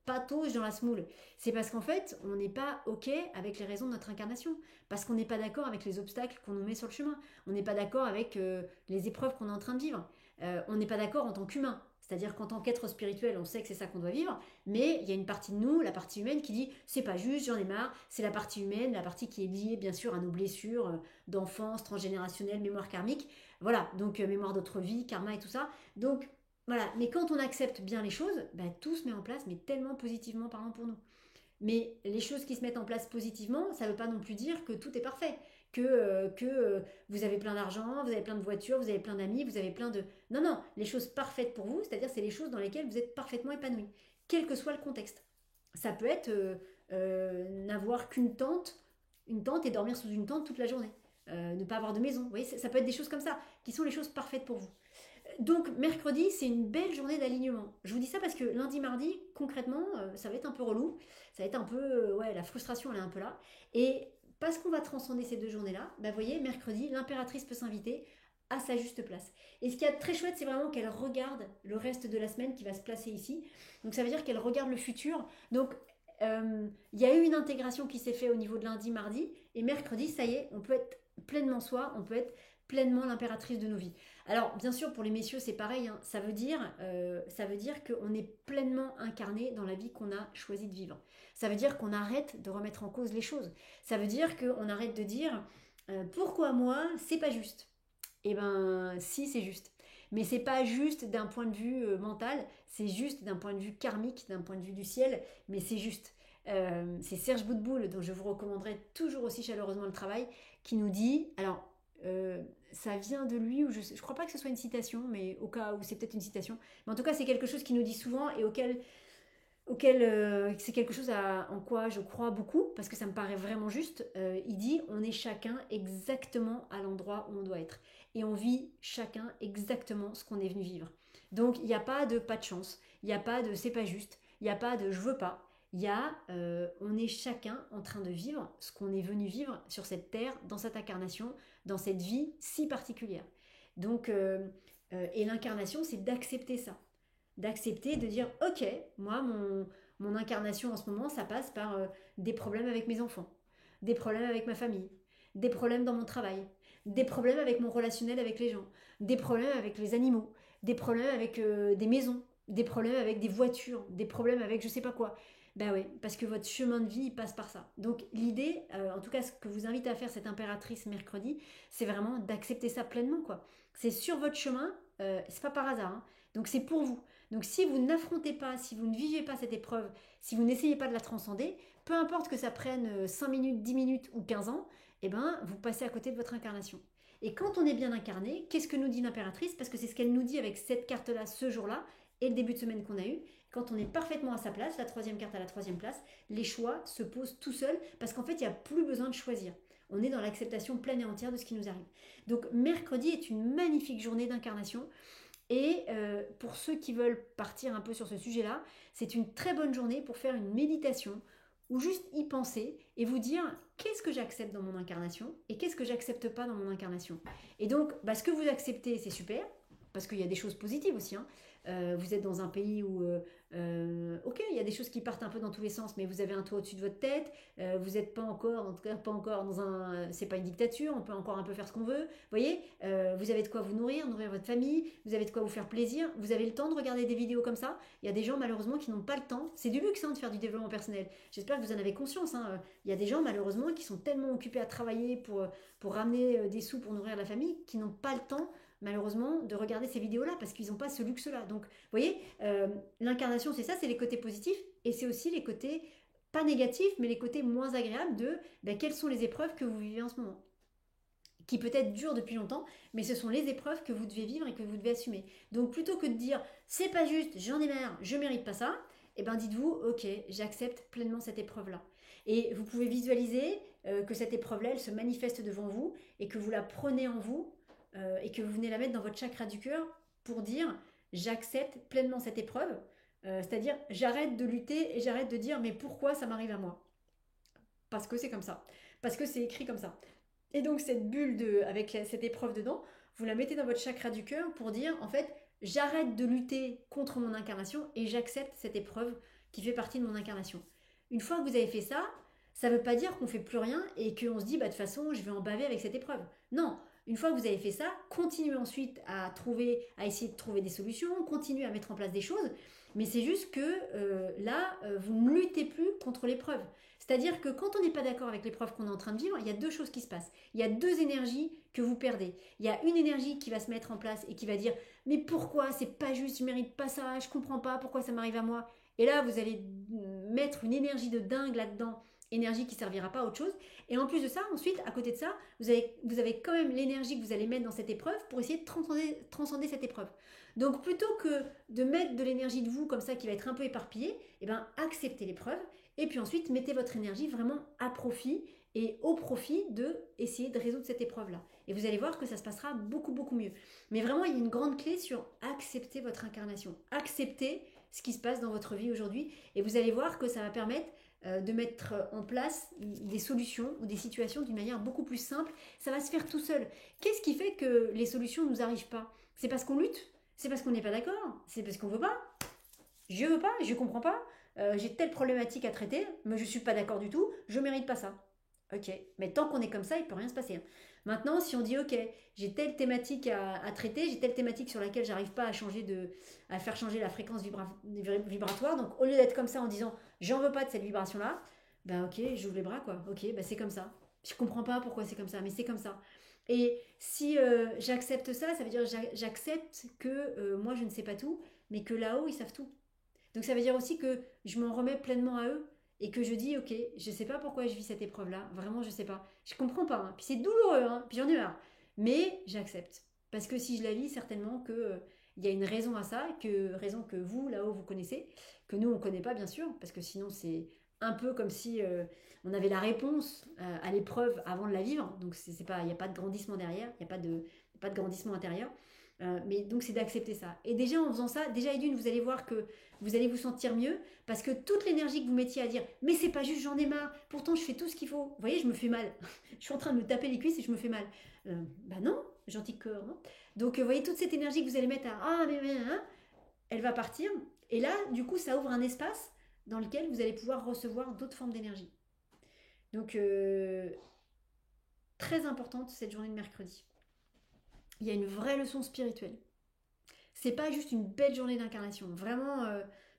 pataugent dans la semoule? C'est parce qu'en fait, on n'est pas OK avec les raisons de notre incarnation. Parce qu'on n'est pas d'accord avec les obstacles qu'on nous met sur le chemin. On n'est pas d'accord avec les épreuves qu'on est en train de vivre. On n'est pas d'accord en tant qu'humain. C'est-à-dire qu'en tant qu'être spirituel, on sait que c'est ça qu'on doit vivre, mais il y a une partie de nous, la partie humaine, qui dit c'est pas juste, j'en ai marre. C'est la partie humaine, la partie qui est liée bien sûr à nos blessures d'enfance, transgénérationnelle, mémoire karmique. Voilà, donc mémoire d'autre vie, karma et tout ça. Donc voilà, mais quand on accepte bien les choses, bah, tout se met en place, mais tellement positivement parlant pour nous. Mais les choses qui se mettent en place positivement, ça ne veut pas non plus dire que tout est parfait. Que vous avez plein d'argent, vous avez plein de voitures, vous avez plein d'amis, vous avez plein de... Non, non, les choses parfaites pour vous, c'est-à-dire c'est les choses dans lesquelles vous êtes parfaitement épanoui, quel que soit le contexte. Ça peut être n'avoir qu'une tente, une tente et dormir sous une tente toute la journée. Ne pas avoir de maison. Vous voyez, ça peut être des choses comme ça, qui sont les choses parfaites pour vous. Donc mercredi, c'est une belle journée d'alignement. Je vous dis ça parce que lundi, mardi, concrètement, ça va être un peu relou. Ça va être un peu... ouais, la frustration, elle est un peu là. Et parce qu'on va transcender ces 2 journées-là, bah, vous voyez, mercredi, l'impératrice peut s'inviter à sa juste place. Et ce qui est très chouette, c'est vraiment qu'elle regarde le reste de la semaine qui va se placer ici. Donc ça veut dire qu'elle regarde le futur. Donc il y a eu une intégration qui s'est faite au niveau de lundi, mardi. Et mercredi, ça y est, on peut être pleinement soi, on peut être pleinement l'impératrice de nos vies. Alors, bien sûr, pour les messieurs, c'est pareil, hein. Ça veut dire qu'on est pleinement incarné dans la vie qu'on a choisi de vivre. Ça veut dire qu'on arrête de remettre en cause les choses. Ça veut dire qu'on arrête de dire Pourquoi moi, c'est pas juste? Eh ben, si, c'est juste. Mais c'est pas juste d'un point de vue mental, c'est juste d'un point de vue karmique, d'un point de vue du ciel, mais c'est juste. C'est Serge Boutboul, dont je vous recommanderai toujours aussi chaleureusement le travail, qui nous dit, alors euh, ça vient de lui, ou je crois pas que ce soit une citation, mais au cas où c'est peut-être une citation, mais en tout cas c'est quelque chose qu'il nous dit souvent et auquel c'est quelque chose en quoi je crois beaucoup, parce que ça me paraît vraiment juste. Il dit on est chacun exactement à l'endroit où on doit être. Et on vit chacun exactement ce qu'on est venu vivre. Donc il n'y a pas de pas de chance, il n'y a pas de c'est pas juste, il n'y a pas de je veux pas. Il y a on est chacun en train de vivre ce qu'on est venu vivre sur cette terre, dans cette incarnation, dans cette vie si particulière. Donc, et l'incarnation, c'est d'accepter ça, d'accepter, de dire ok, moi mon incarnation en ce moment ça passe par des problèmes avec mes enfants, des problèmes avec ma famille, des problèmes dans mon travail, des problèmes avec mon relationnel avec les gens, des problèmes avec les animaux, des problèmes avec des maisons, des problèmes avec des voitures, des problèmes avec je sais pas quoi. Ben oui, parce que votre chemin de vie il passe par ça. Donc l'idée, en tout cas ce que vous invite à faire cette impératrice mercredi, c'est vraiment d'accepter ça pleinement quoi. C'est sur votre chemin, c'est pas par hasard, hein. Donc c'est pour vous. Donc si vous n'affrontez pas, si vous ne vivez pas cette épreuve, si vous n'essayez pas de la transcender, peu importe que ça prenne 5 minutes, 10 minutes ou 15 ans, eh ben, vous passez à côté de votre incarnation. Et quand on est bien incarné, qu'est-ce que nous dit l'impératrice? Parce que c'est ce qu'elle nous dit avec cette carte-là ce jour-là et le début de semaine qu'on a eu. Quand on est parfaitement à sa place, la troisième carte à la troisième place, les choix se posent tout seuls parce qu'en fait, il n'y a plus besoin de choisir. On est dans l'acceptation pleine et entière de ce qui nous arrive. Donc mercredi est une magnifique journée d'incarnation. Et pour ceux qui veulent partir un peu sur ce sujet-là, c'est une très bonne journée pour faire une méditation ou juste y penser et vous dire qu'est-ce que j'accepte dans mon incarnation et qu'est-ce que j'accepte pas dans mon incarnation. Et donc, bah, ce que vous acceptez, c'est super, parce qu'il y a des choses positives aussi, hein. Vous êtes dans un pays où, ok, il y a des choses qui partent un peu dans tous les sens, mais vous avez un toit au-dessus de votre tête, vous n'êtes pas encore, en tout cas pas encore dans un, c'est pas une dictature, on peut encore un peu faire ce qu'on veut, vous voyez, vous avez de quoi vous nourrir, nourrir votre famille, vous avez de quoi vous faire plaisir, vous avez le temps de regarder des vidéos comme ça. Il y a des gens malheureusement qui n'ont pas le temps, c'est du luxe hein, de faire du développement personnel, j'espère que vous en avez conscience, hein. Il y a des gens malheureusement qui sont tellement occupés à travailler pour ramener des sous pour nourrir la famille, qui n'ont pas le temps malheureusement de regarder ces vidéos-là parce qu'ils n'ont pas ce luxe-là. Donc, vous voyez, l'incarnation, c'est ça, c'est les côtés positifs et c'est aussi les côtés pas négatifs, mais les côtés moins agréables de ben, quelles sont les épreuves que vous vivez en ce moment. Qui peut-être durent depuis longtemps, mais ce sont les épreuves que vous devez vivre et que vous devez assumer. Donc plutôt que de dire c'est pas juste, j'en ai marre, je mérite pas ça, et ben dites-vous ok, j'accepte pleinement cette épreuve-là. Et vous pouvez visualiser que cette épreuve-là, elle se manifeste devant vous et que vous la prenez en vous et que vous venez la mettre dans votre chakra du cœur pour dire j'accepte pleinement cette épreuve. C'est-à-dire j'arrête de lutter et j'arrête de dire mais pourquoi ça m'arrive à moi? Parce que c'est comme ça. Parce que c'est écrit comme ça. Et donc cette bulle avec cette épreuve dedans, vous la mettez dans votre chakra du cœur pour dire en fait j'arrête de lutter contre mon incarnation et j'accepte cette épreuve qui fait partie de mon incarnation. Une fois que vous avez fait ça, ça ne veut pas dire qu'on fait plus rien et qu'on se dit bah de toute façon je vais en baver avec cette épreuve. Non, une fois que vous avez fait ça, continuez ensuite à essayer de trouver des solutions, continuez à mettre en place des choses, mais c'est juste que là, vous ne luttez plus contre l'épreuve. C'est-à-dire que quand on n'est pas d'accord avec l'épreuve qu'on est en train de vivre, il y a deux choses qui se passent. Il y a deux énergies que vous perdez. Il y a une énergie qui va se mettre en place et qui va dire mais pourquoi c'est pas juste, je mérite pas ça, je comprends pas pourquoi ça m'arrive à moi. Et là, vous allez mettre une énergie de dingue là-dedans, énergie qui servira pas à autre chose. Et en plus de ça, ensuite, à côté de ça, vous avez quand même l'énergie que vous allez mettre dans cette épreuve pour essayer de transcender cette épreuve. Donc plutôt que de mettre de l'énergie de vous comme ça qui va être un peu éparpillée, eh ben, acceptez l'épreuve et puis ensuite mettez votre énergie vraiment à profit et au profit de essayer de résoudre cette épreuve-là. Et vous allez voir que ça se passera beaucoup, beaucoup mieux. Mais vraiment, il y a une grande clé sur accepter votre incarnation. Accepter ce qui se passe dans votre vie aujourd'hui. Et vous allez voir que ça va permettre de mettre en place des solutions ou des situations d'une manière beaucoup plus simple. Ça va se faire tout seul. Qu'est-ce qui fait que les solutions ne nous arrivent pas? C'est parce qu'on lutte? C'est parce qu'on n'est pas d'accord? C'est parce qu'on veut pas? Je veux pas, je comprends pas, j'ai telle problématique à traiter, mais je suis pas d'accord du tout, je mérite pas ça. Ok, mais tant qu'on est comme ça, il peut rien se passer, hein. Maintenant, si on dit ok, j'ai telle thématique à traiter, j'ai telle thématique sur laquelle j'arrive pas à faire changer la fréquence vibratoire, donc au lieu d'être comme ça en disant j'en veux pas de cette vibration là, ben ok, j'ouvre les bras quoi, ok, ben c'est comme ça. Je comprends pas pourquoi c'est comme ça, mais c'est comme ça. Et si j'accepte ça, ça veut dire j'accepte que moi je ne sais pas tout, mais que là-haut ils savent tout. Donc ça veut dire aussi que je m'en remets pleinement à eux et que je dis ok, je sais pas pourquoi je vis cette épreuve-là, vraiment je sais pas. Je comprends pas, hein. Puis c'est douloureux, hein. Puis j'en ai marre. Mais j'accepte. Parce que si je la vis, certainement que il y a une raison à ça, que raison que vous, là-haut, vous connaissez, que nous, on ne connaît pas, bien sûr, parce que sinon, c'est un peu comme si on avait la réponse à l'épreuve avant de la vivre. Donc, c'est pas, il n'y a pas de grandissement derrière, il n'y a pas de grandissement intérieur. Mais donc, c'est d'accepter ça. Et déjà, en faisant ça, déjà, et d'une, vous allez voir que vous allez vous sentir mieux, parce que toute l'énergie que vous mettiez à dire, mais c'est pas juste, j'en ai marre, pourtant, je fais tout ce qu'il faut. Vous voyez, je me fais mal. Je suis en train de me taper les cuisses et je me fais mal. Bah non, gentil cœur, non. Donc, vous voyez, toute cette énergie que vous allez mettre à ah, mais hein, elle va partir. Et là, du coup, ça ouvre un espace dans lequel vous allez pouvoir recevoir d'autres formes d'énergie. Donc, très importante cette journée de mercredi. Il y a une vraie leçon spirituelle. C'est pas juste une belle journée d'incarnation. Vraiment,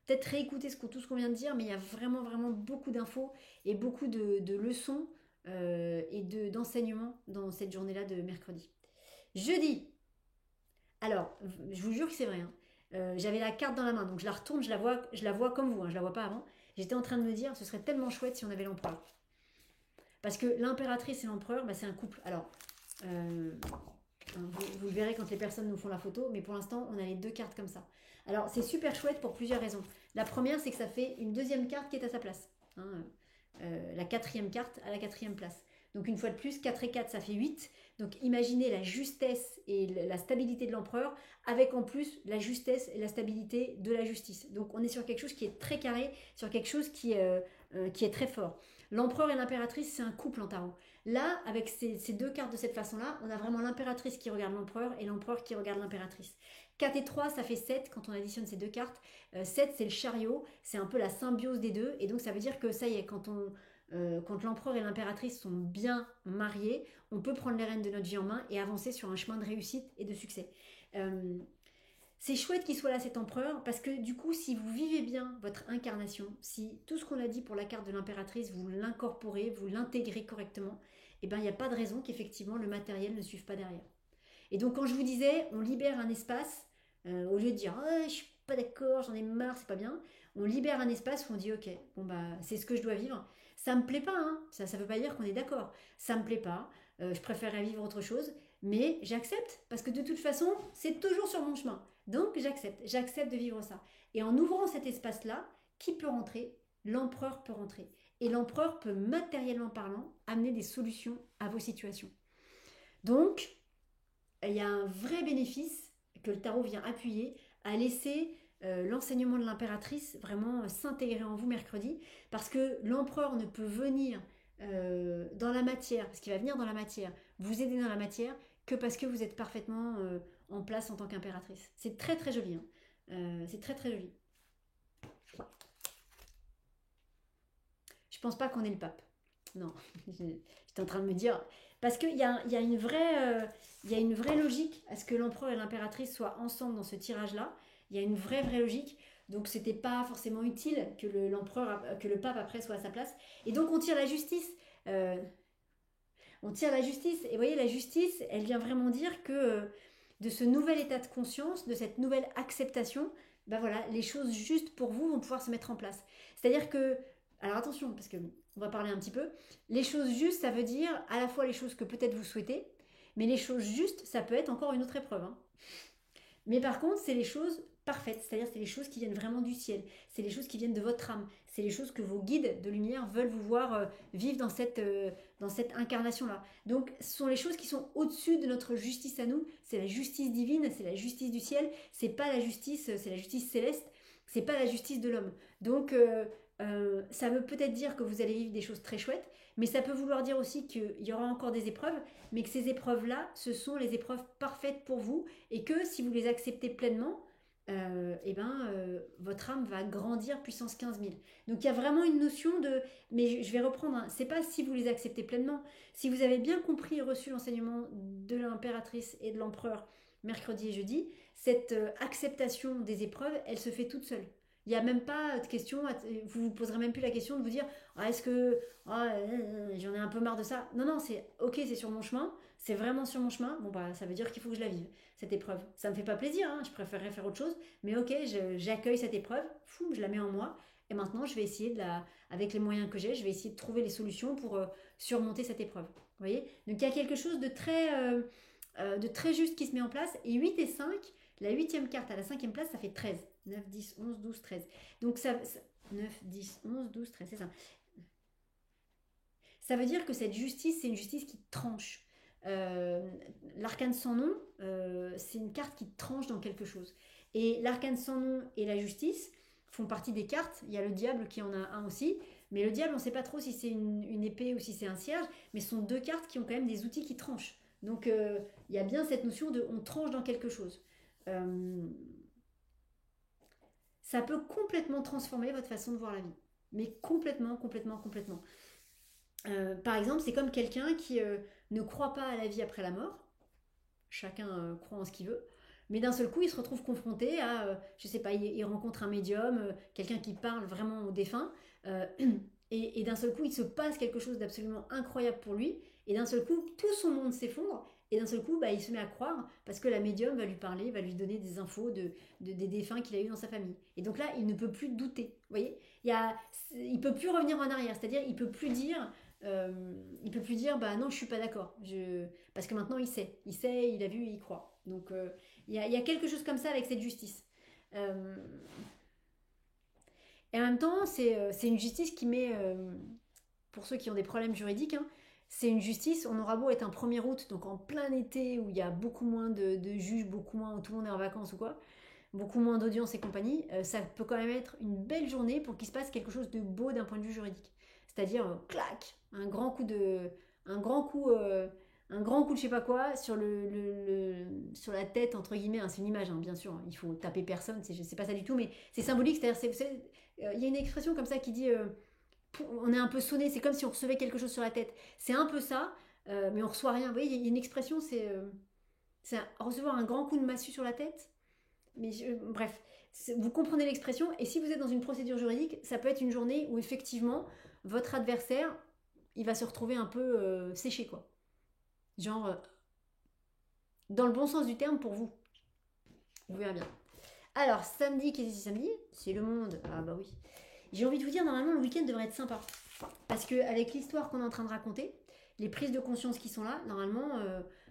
peut-être réécouter tout ce qu'on vient de dire, mais il y a vraiment, vraiment beaucoup d'infos et beaucoup de leçons et d'enseignements dans cette journée-là de mercredi. Jeudi, alors, je vous jure que c'est vrai, hein. J'avais la carte dans la main, donc je la retourne, je la vois comme vous, hein, je la vois pas avant. J'étais en train de me dire, ce serait tellement chouette si on avait l'empereur. Parce que l'impératrice et l'empereur, bah, c'est un couple. Alors, vous le verrez quand les personnes nous font la photo, mais pour l'instant, on a les deux cartes comme ça. Alors, c'est super chouette pour plusieurs raisons. La première, c'est que ça fait une deuxième carte qui est à sa place, hein, la quatrième carte à la quatrième place. Donc une fois de plus, 4 et 4, ça fait 8. Donc imaginez la justesse et la stabilité de l'empereur, avec en plus la justesse et la stabilité de la justice. Donc on est sur quelque chose qui est très carré, sur quelque chose qui est très fort. L'empereur et l'impératrice, c'est un couple en tarot. Là, avec ces deux cartes de cette façon-là, on a vraiment l'impératrice qui regarde l'empereur et l'empereur qui regarde l'impératrice. 4 et 3, ça fait 7 quand on additionne ces deux cartes. 7, c'est le chariot, c'est un peu la symbiose des deux. Et donc ça veut dire que ça y est, quand l'empereur et l'impératrice sont bien mariés, on peut prendre les rênes de notre vie en main et avancer sur un chemin de réussite et de succès. C'est chouette qu'il soit là cet empereur parce que du coup, si vous vivez bien votre incarnation, si tout ce qu'on a dit pour la carte de l'impératrice, vous l'incorporez, vous l'intégrez correctement, eh ben, il n'y a pas de raison qu'effectivement le matériel ne suive pas derrière. Et donc quand je vous disais, on libère un espace, au lieu de dire oh, je suis pas d'accord, j'en ai marre, c'est pas bien, on libère un espace où on dit ok, bon bah c'est ce que je dois vivre. Ça me plaît pas, hein. Ça veut pas dire qu'on est d'accord. Ça me plaît pas, je préférerais vivre autre chose, mais j'accepte parce que de toute façon, c'est toujours sur mon chemin. Donc j'accepte de vivre ça. Et en ouvrant cet espace-là, qui peut rentrer? L'empereur peut rentrer. Et l'empereur peut, matériellement parlant, amener des solutions à vos situations. Donc, il y a un vrai bénéfice que le tarot vient appuyer à laisser l'enseignement de l'impératrice vraiment s'intégrer en vous mercredi, parce que l'empereur ne peut venir dans la matière, parce qu'il va venir dans la matière, vous aider dans la matière, que parce que vous êtes parfaitement en place en tant qu'impératrice. C'est très très joli, hein. C'est très très joli. Je pense pas qu'on est le pape. Non, j'étais en train de me dire... Parce qu'il y a une vraie logique à ce que l'empereur et l'impératrice soient ensemble dans ce tirage-là. Il y a une vraie logique. Donc c'était pas forcément utile que le pape après soit à sa place. Et donc on tire la justice. On tire la justice. Et vous voyez, la justice, elle vient vraiment dire que de ce nouvel état de conscience, de cette nouvelle acceptation, ben voilà, les choses justes pour vous vont pouvoir se mettre en place. C'est-à-dire que, alors attention, parce que on va parler un petit peu. Les choses justes, ça veut dire à la fois les choses que peut-être vous souhaitez, mais les choses justes, ça peut être encore une autre épreuve, hein. Mais par contre, c'est les choses parfaites, c'est-à-dire c'est les choses qui viennent vraiment du ciel, c'est les choses qui viennent de votre âme, c'est les choses que vos guides de lumière veulent vous voir vivre dans cette incarnation-là. Donc, ce sont les choses qui sont au-dessus de notre justice à nous, c'est la justice divine, c'est la justice du ciel, c'est pas la justice, c'est la justice céleste, c'est pas la justice de l'homme. Donc, ça veut peut-être dire que vous allez vivre des choses très chouettes, mais ça peut vouloir dire aussi qu'il y aura encore des épreuves, mais que ces épreuves-là, ce sont les épreuves parfaites pour vous, et que si vous les acceptez pleinement, votre âme va grandir puissance 15 000. Donc il y a vraiment une notion de... Mais je vais reprendre, hein, c'est pas si vous les acceptez pleinement. Si vous avez bien compris et reçu l'enseignement de l'impératrice et de l'empereur mercredi et jeudi, cette acceptation des épreuves, elle se fait toute seule. Il Il n'y a même pas de question, vous vous poserez même plus la question de vous dire ah, est-ce que j'en ai un peu marre de ça. Non, non, c'est ok, c'est sur mon chemin, c'est vraiment sur mon chemin. Bon, bah, ça veut dire qu'il faut que je la vive, cette épreuve. Ça me fait pas plaisir, hein, je préférerais faire autre chose, mais ok, j'accueille cette épreuve, fou, je la mets en moi, et maintenant je vais essayer avec les moyens que j'ai, je vais essayer de trouver les solutions pour surmonter cette épreuve. Vous voyez. Donc il y a quelque chose de très juste qui se met en place, et 8 et 5, la huitième carte à la cinquième place, ça fait 13. 9, 10, 11, 12, 13. Donc 9, 10, 11, 12, 13, c'est ça. Ça veut dire que cette justice, c'est une justice qui tranche. Euh, L'arcane sans nom, c'est une carte qui tranche dans quelque chose. Et l'arcane sans nom et la justice font partie des cartes. Il y a le diable qui en a un aussi. Mais le diable, on ne sait pas trop si c'est une épée ou si c'est un cierge. Mais ce sont deux cartes qui ont quand même des outils qui tranchent. Donc il y a bien cette notion de on tranche dans quelque chose. Ça peut complètement transformer votre façon de voir la vie. Mais complètement, complètement, complètement. Par exemple, c'est comme quelqu'un qui ne croit pas à la vie après la mort. Chacun croit en ce qu'il veut. Mais d'un seul coup, il se retrouve confronté à, je sais pas, il rencontre un médium, quelqu'un qui parle vraiment aux défunts. euh, et d'un seul coup, il se passe quelque chose d'absolument incroyable pour lui. Et d'un seul coup, tout son monde s'effondre. Et d'un seul coup, bah, il se met à croire parce que la médium va lui parler, va lui donner des infos des défunts qu'il a eu dans sa famille. Et donc là, il ne peut plus douter. Vous voyez, il peut plus revenir en arrière. C'est-à-dire, il peut plus dire bah non, je suis pas d'accord. Parce que maintenant, il sait, il a vu, il croit. Donc il y a quelque chose comme ça avec cette justice. Euh, et en même temps, c'est une justice qui met, pour ceux qui ont des problèmes juridiques, hein, c'est une justice, on aura beau être un 1er août, donc en plein été où il y a beaucoup moins de juges, beaucoup moins, où tout le monde est en vacances ou quoi, beaucoup moins d'audience et compagnie, ça peut quand même être une belle journée pour qu'il se passe quelque chose de beau d'un point de vue juridique. C'est-à-dire, clac, un grand coup de je sais pas quoi sur sur la tête entre guillemets. Hein, c'est une image, hein, bien sûr. Hein, il faut taper personne, c'est pas ça du tout, mais c'est symbolique. C'est-à-dire, il y a une expression comme ça qui dit, on est un peu sonné. C'est comme si on recevait quelque chose sur la tête. C'est un peu ça, mais on reçoit rien. Vous voyez, il y a une expression, c'est recevoir un grand coup de massue sur la tête. Mais bref, vous comprenez l'expression. Et si vous êtes dans une procédure juridique, ça peut être une journée où effectivement votre adversaire, il va se retrouver un peu séché, quoi. Genre, dans le bon sens du terme pour vous. Vous verrez bien. Alors, samedi, qu'est-ce que c'est samedi? C'est le monde. Ah bah oui. J'ai envie de vous dire, normalement, le week-end devrait être sympa. Parce qu'avec l'histoire qu'on est en train de raconter, les prises de conscience qui sont là, normalement,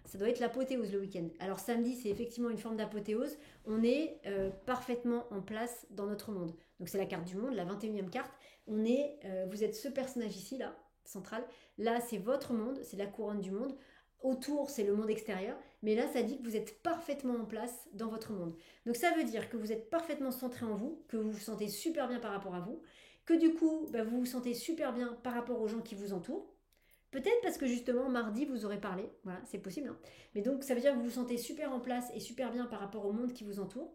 ça doit être l'apothéose le week-end. Alors samedi, c'est effectivement une forme d'apothéose. On est parfaitement en place dans notre monde. Donc c'est la carte du monde, la 21e carte. Vous êtes ce personnage ici, là, central. Là, c'est votre monde, c'est la couronne du monde. Autour, c'est le monde extérieur. Mais là, ça dit que vous êtes parfaitement en place dans votre monde. Donc ça veut dire que vous êtes parfaitement centré en vous, que vous vous sentez super bien par rapport à vous, que du coup, bah, vous vous sentez super bien par rapport aux gens qui vous entourent. Peut-être parce que justement, mardi, vous aurez parlé. Voilà, c'est possible. Hein. Mais donc, ça veut dire que vous vous sentez super en place et super bien par rapport au monde qui vous entoure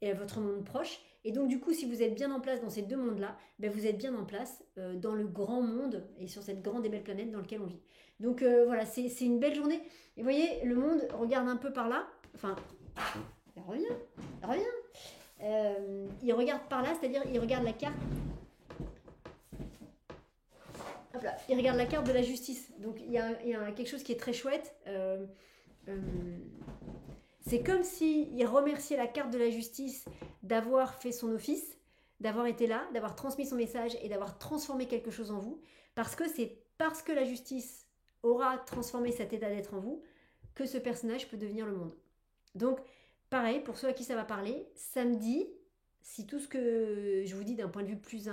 et à votre monde proche. Et donc, du coup, si vous êtes bien en place dans ces deux mondes-là, ben, vous êtes bien en place dans le grand monde et sur cette grande et belle planète dans laquelle on vit. Donc, voilà, c'est une belle journée. Et vous voyez, le monde regarde un peu par là. Enfin, il revient. Il revient. Il regarde par là, c'est-à-dire il regarde la carte. Hop là, il regarde la carte de la justice. Donc il y a quelque chose qui est très chouette. C'est comme s'il remerciait la carte de la justice d'avoir fait son office, d'avoir été là, d'avoir transmis son message et d'avoir transformé quelque chose en vous. Parce que c'est parce que la justice aura transformé cet état d'être en vous que ce personnage peut devenir le monde. Donc, pareil, pour ceux à qui ça va parler, samedi, si tout ce que je vous dis d'un point de vue plus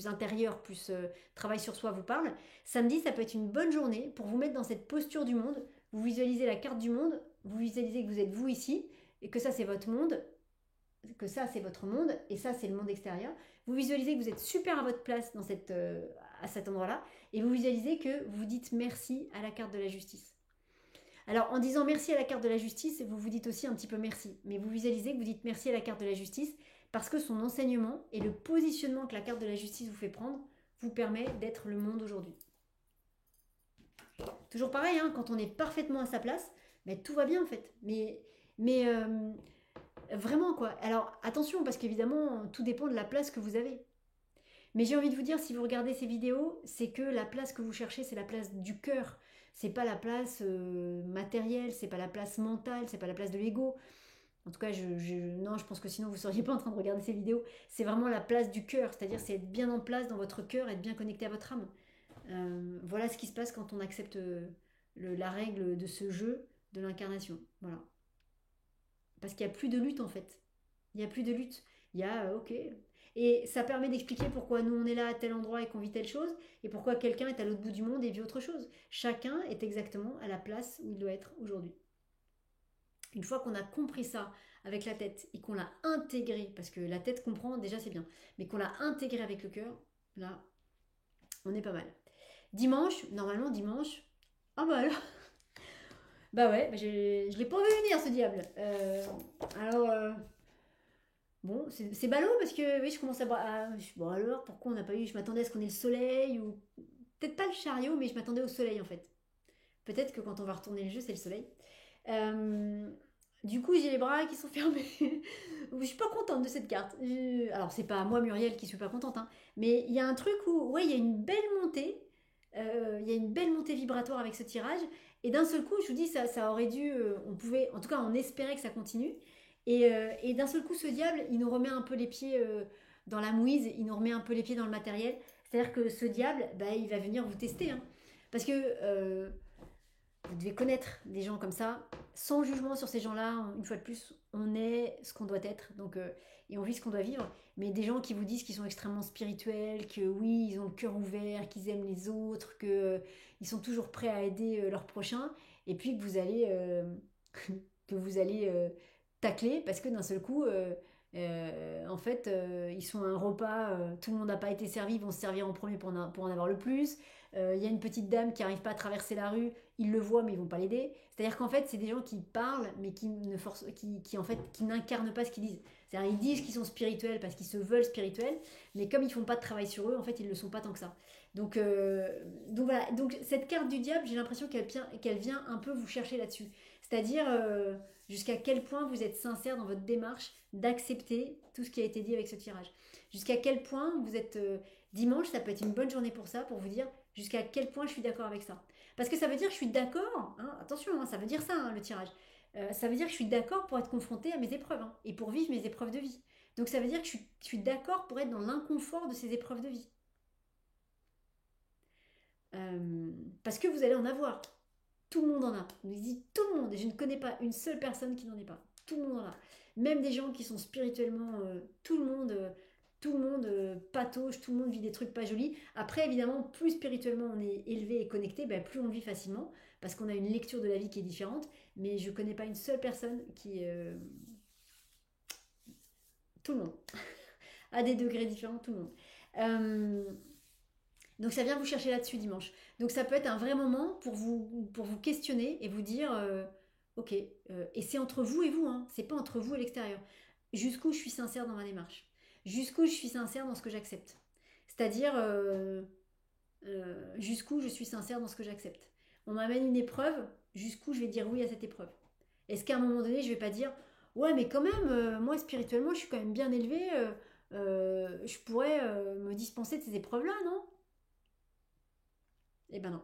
intérieur, plus travail sur soi vous parle, samedi, ça peut être une bonne journée pour vous mettre dans cette posture du monde. Vous visualisez la carte du monde, vous visualisez que vous êtes vous ici, et que ça c'est votre monde, que ça c'est votre monde, et ça c'est le monde extérieur. Vous visualisez que vous êtes super à votre place à cet endroit-là, et vous visualisez que vous dites merci à la carte de la justice. Alors, en disant merci à la carte de la justice, vous vous dites aussi un petit peu merci. Mais vous visualisez que vous dites merci à la carte de la justice parce que son enseignement et le positionnement que la carte de la justice vous fait prendre vous permet d'être le monde aujourd'hui. Toujours pareil, hein, quand on est parfaitement à sa place, ben, tout va bien en fait. Mais vraiment quoi. Alors attention, parce qu'évidemment, tout dépend de la place que vous avez. Mais j'ai envie de vous dire, si vous regardez ces vidéos, c'est que la place que vous cherchez, c'est la place du cœur. C'est pas la place matérielle, c'est pas la place mentale, c'est pas la place de l'ego. En tout cas, non, je pense que sinon vous seriez pas en train de regarder ces vidéos. C'est vraiment la place du cœur, c'est-à-dire c'est être bien en place dans votre cœur, être bien connecté à votre âme. Voilà ce qui se passe quand on accepte la règle de ce jeu de l'incarnation. Voilà. Parce qu'il n'y a plus de lutte en fait. Il n'y a plus de lutte. Il y a, ok. Et ça permet d'expliquer pourquoi nous on est là à tel endroit et qu'on vit telle chose, et pourquoi quelqu'un est à l'autre bout du monde et vit autre chose. Chacun est exactement à la place où il doit être aujourd'hui. Une fois qu'on a compris ça avec la tête et qu'on l'a intégré, parce que la tête comprend, déjà c'est bien, mais qu'on l'a intégré avec le cœur, là, on est pas mal. Dimanche, normalement dimanche, ah bah alors, bah ouais, je l'ai pas vu venir ce diable. Alors, bon, c'est ballot parce que oui, je commence à boire. Bon alors, pourquoi on n'a pas eu. Je m'attendais à ce qu'on ait le soleil ou. Peut-être pas le chariot, mais je m'attendais au soleil en fait. Peut-être que quand on va retourner le jeu, c'est le soleil. Euh, du coup, j'ai les bras qui sont fermés. Je suis pas contente de cette carte. Alors, c'est pas moi, Muriel, qui suis pas contente, hein, mais il y a un truc où, ouais, il y a une belle montée. Il y a une belle montée vibratoire avec ce tirage. Et d'un seul coup, je vous dis, ça aurait dû. On pouvait. En tout cas, on espérait que ça continue. Et d'un seul coup, ce diable, il nous remet un peu les pieds dans la mouise, il nous remet un peu les pieds dans le matériel. C'est-à-dire que ce diable, bah, il va venir vous tester. Hein. Parce que vous devez connaître des gens comme ça, sans jugement sur ces gens-là. Une fois de plus, on est ce qu'on doit être, donc, et on vit ce qu'on doit vivre. Mais des gens qui vous disent qu'ils sont extrêmement spirituels, que oui, ils ont le cœur ouvert, qu'ils aiment les autres, qu'ils sont toujours prêts à aider leurs prochains, et puis que vous allez, que vous allez tacler parce que d'un seul coup, en fait, ils sont à un repas, tout le monde n'a pas été servi, ils vont se servir en premier pour en avoir le plus. Il y a une petite dame qui n'arrive pas à traverser la rue, ils le voient mais ils vont pas l'aider. C'est-à-dire qu'en fait, c'est des gens qui parlent mais qui en fait, qui n'incarnent pas ce qu'ils disent. C'est-à-dire ils disent qu'ils sont spirituels parce qu'ils se veulent spirituels, mais comme ils font pas de travail sur eux, en fait, ils le sont pas tant que ça. Donc voilà. Donc cette carte du diable, j'ai l'impression qu'elle vient un peu vous chercher là-dessus. C'est-à-dire jusqu'à quel point vous êtes sincère dans votre démarche d'accepter tout ce qui a été dit avec ce tirage. Jusqu'à quel point vous êtes dimanche, ça peut être une bonne journée pour ça, pour vous dire jusqu'à quel point je suis d'accord avec ça. Parce que ça veut dire que je suis d'accord, hein, attention, hein, ça veut dire ça, hein, le tirage. Ça veut dire que je suis d'accord pour être confrontée à mes épreuves hein, et pour vivre mes épreuves de vie. Donc ça veut dire que je suis d'accord pour être dans l'inconfort de ces épreuves de vie. Parce que vous allez en avoir. Tout le monde en a. On dit tout le monde. Et je ne connais pas une seule personne qui n'en ait pas. Tout le monde en a. Même des gens qui sont spirituellement. Tout le monde patauge, tout le monde vit des trucs pas jolis. Après, évidemment, plus spirituellement on est élevé et connecté, ben, plus on le vit facilement. Parce qu'on a une lecture de la vie qui est différente. Mais je ne connais pas une seule personne qui. Tout le monde. À des degrés différents, tout le monde. Donc ça vient vous chercher là-dessus dimanche. Donc ça peut être un vrai moment pour vous questionner et vous dire, ok, et c'est entre vous et vous, hein, c'est pas entre vous et l'extérieur. Jusqu'où je suis sincère dans ma démarche. Jusqu'où je suis sincère dans ce que j'accepte. C'est-à-dire, jusqu'où je suis sincère dans ce que j'accepte. On m'amène une épreuve, jusqu'où je vais dire oui à cette épreuve. Est-ce qu'à un moment donné, je vais pas dire, ouais, mais quand même, moi spirituellement, je suis quand même bien élevée, je pourrais me dispenser de ces épreuves-là, non? Eh ben non.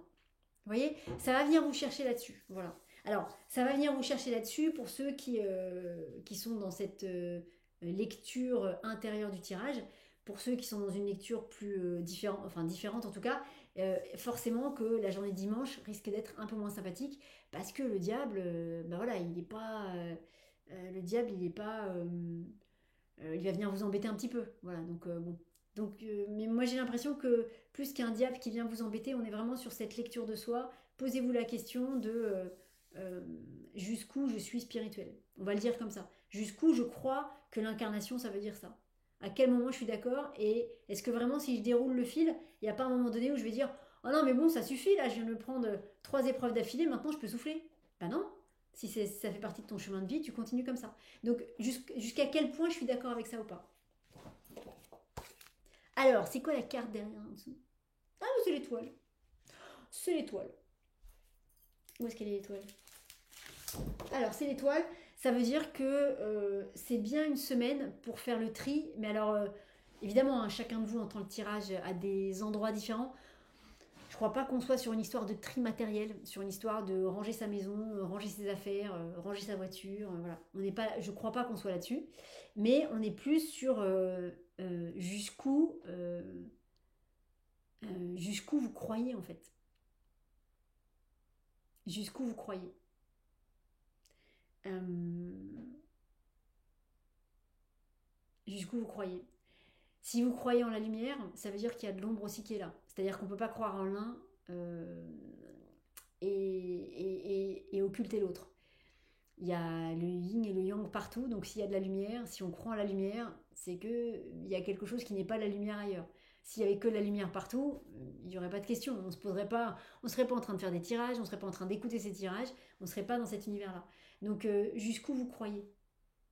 Vous voyez, ça va venir vous chercher là-dessus. Voilà. Alors, ça va venir vous chercher là-dessus pour ceux qui sont dans cette lecture intérieure du tirage. Pour ceux qui sont dans une lecture plus différente, enfin différente en tout cas, forcément que la journée de dimanche risque d'être un peu moins sympathique parce que le diable, ben voilà, il n'est pas. Le diable, il n'est pas. Il va venir vous embêter un petit peu. Voilà, donc bon. Donc, mais moi j'ai l'impression que plus qu'un diable qui vient vous embêter, on est vraiment sur cette lecture de soi. Posez-vous la question de euh, jusqu'où je suis spirituel. On va le dire comme ça. Jusqu'où je crois que l'incarnation, ça veut dire ça. À quel moment je suis d'accord et est-ce que vraiment si je déroule le fil, il n'y a pas un moment donné où je vais dire oh non mais bon ça suffit là, je viens de me prendre 3 épreuves d'affilée, maintenant je peux souffler. Ben non, si ça fait partie de ton chemin de vie, tu continues comme ça. Donc jusqu'à quel point je suis d'accord avec ça ou pas. Alors, c'est quoi la carte derrière en dessous? Ah, mais c'est l'étoile. C'est l'étoile. Où est-ce qu'elle est l'étoile? Alors, c'est l'étoile. Ça veut dire que c'est bien une semaine pour faire le tri, mais alors évidemment, hein, chacun de vous entend le tirage à des endroits différents. Je crois pas qu'on soit sur une histoire de tri matériel, sur une histoire de ranger sa maison, ranger ses affaires, ranger sa voiture. Voilà, on n'est pas, je crois pas qu'on soit là-dessus, mais on est plus sur jusqu'où vous croyez en fait, jusqu'où vous croyez. Euh, Jusqu'où vous croyez. Si vous croyez en la lumière, ça veut dire qu'il y a de l'ombre aussi qui est là. C'est-à-dire qu'on ne peut pas croire en l'un euh, et occulter l'autre. Il y a le yin et le yang partout, donc s'il y a de la lumière, si on croit en la lumière, c'est qu'il y a quelque chose qui n'est pas la lumière ailleurs. S'il n'y avait que la lumière partout, il n'y aurait pas de question. On ne serait pas en train de faire des tirages, on ne serait pas en train d'écouter ces tirages, on ne serait pas dans cet univers-là. Donc jusqu'où vous croyez.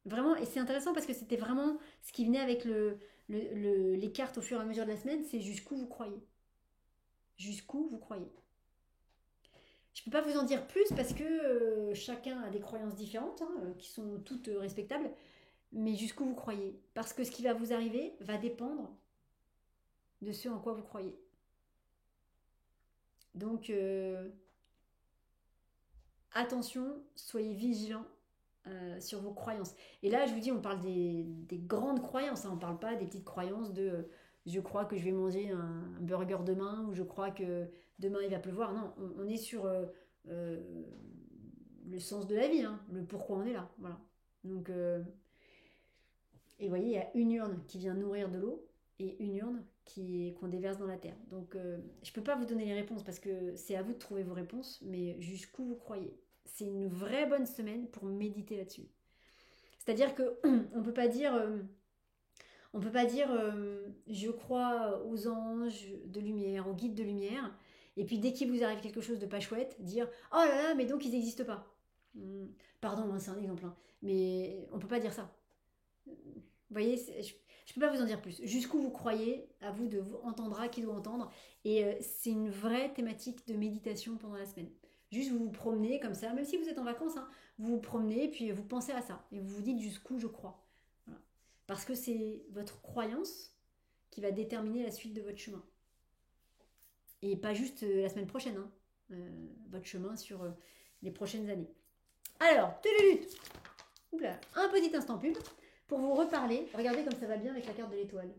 Vraiment, et c'est intéressant parce que c'était vraiment ce qui venait avec les cartes au fur et à mesure de la semaine, c'est jusqu'où vous croyez. Jusqu'où vous croyez. Je ne peux pas vous en dire plus parce que chacun a des croyances différentes, hein, qui sont toutes respectables, mais jusqu'où vous croyez. Parce que ce qui va vous arriver va dépendre de ce en quoi vous croyez. Donc, attention, soyez vigilants sur vos croyances. Et là, je vous dis, on parle des grandes croyances, hein, on ne parle pas des petites croyances de je crois que je vais manger un burger demain ou je crois que demain il va pleuvoir. Non, on est sur euh, le sens de la vie, hein, le pourquoi on est là. Voilà. Donc, et vous voyez, il y a une urne qui vient nourrir de l'eau et une urne qu'on déverse dans la terre. Donc, je ne peux pas vous donner les réponses parce que c'est à vous de trouver vos réponses, mais jusqu'où vous croyez. C'est une vraie bonne semaine pour méditer là-dessus. C'est-à-dire que on peut pas dire, je crois aux anges de lumière, aux guides de lumière, et puis dès qu'il vous arrive quelque chose de pas chouette, dire oh là là, mais donc ils n'existent pas. Pardon, hein, c'est un exemple, hein, mais on peut pas dire ça. Vous voyez, je ne peux pas vous en dire plus. Jusqu'où vous croyez, à vous de vous entendre, qui doit entendre. Et c'est une vraie thématique de méditation pendant la semaine. Juste vous vous promenez comme ça, même si vous êtes en vacances, hein, vous vous promenez, puis vous pensez à ça. Et vous vous dites jusqu'où je crois. Voilà. Parce que c'est votre croyance qui va déterminer la suite de votre chemin. Et pas juste la semaine prochaine, hein, votre chemin sur les prochaines années. Alors, oula, un petit instant pub pour vous reparler. Regardez comme ça va bien avec la carte de l'étoile.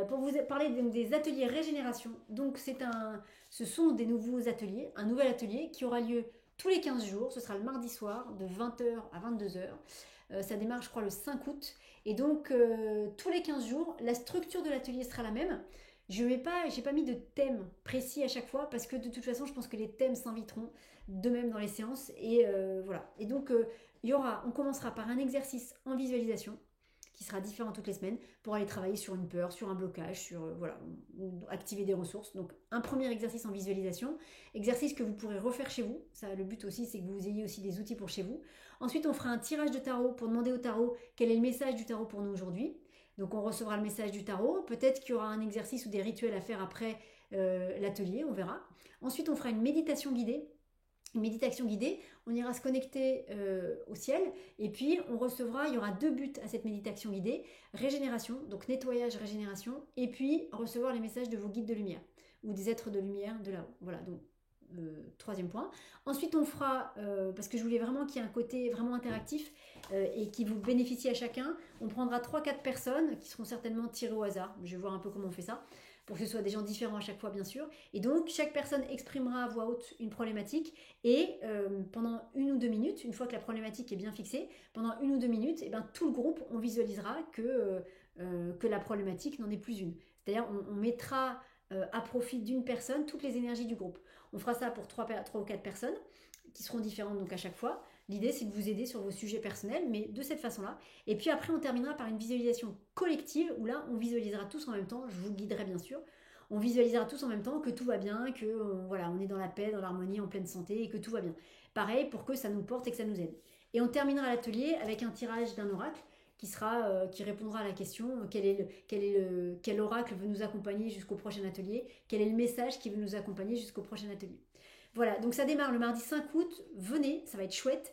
Pour vous parler des ateliers régénération. Donc ce sont des nouveaux ateliers, un nouvel atelier qui aura lieu tous les 15 jours. Ce sera le mardi soir de 20h à 22h. Ça démarre je crois le 5 août. Et donc tous les 15 jours, la structure de l'atelier sera la même. Je n'ai pas mis de thème précis à chaque fois parce que de toute façon je pense que les thèmes s'inviteront d'eux-mêmes dans les séances. Et voilà. Et donc on commencera par un exercice en visualisation qui sera différent toutes les semaines pour aller travailler sur une peur, sur un blocage, sur voilà, activer des ressources. Donc un premier exercice en visualisation, exercice que vous pourrez refaire chez vous. Ça, le but aussi, c'est que vous ayez aussi des outils pour chez vous. Ensuite, on fera un tirage de tarot pour demander au tarot quel est le message du tarot pour nous aujourd'hui. Donc on recevra le message du tarot. Peut-être qu'il y aura un exercice ou des rituels à faire après l'atelier, on verra. Ensuite, on fera une méditation guidée. Une méditation guidée, on ira se connecter au ciel et puis il y aura deux buts à cette méditation guidée, régénération, donc nettoyage, régénération, et puis recevoir les messages de vos guides de lumière ou des êtres de lumière de là-haut. Voilà, donc troisième point. Ensuite on fera, parce que je voulais vraiment qu'il y ait un côté vraiment interactif et qui vous bénéficie à chacun, on prendra 3-4 personnes qui seront certainement tirées au hasard, je vais voir un peu comment on fait ça, pour que ce soit des gens différents à chaque fois bien sûr. Et donc chaque personne exprimera à voix haute une problématique et pendant 1 ou 2 minutes, une fois que la problématique est bien fixée, pendant 1 ou 2 minutes, et ben, tout le groupe, on visualisera que la problématique n'en est plus une. C'est-à-dire on mettra à profit d'une personne toutes les énergies du groupe. On fera ça pour 3 ou 4 personnes qui seront différentes donc à chaque fois. L'idée, c'est de vous aider sur vos sujets personnels, mais de cette façon-là. Et puis après, on terminera par une visualisation collective, où là, on visualisera tous en même temps, je vous guiderai bien sûr, on visualisera tous en même temps que tout va bien, que voilà, on est dans la paix, dans l'harmonie, en pleine santé, et que tout va bien. Pareil, pour que ça nous porte et que ça nous aide. Et on terminera l'atelier avec un tirage d'un oracle, qui répondra à la question quel oracle veut nous accompagner jusqu'au prochain atelier, quel est le message qui veut nous accompagner jusqu'au prochain atelier. Voilà, donc ça démarre le mardi 5 août, venez, ça va être chouette.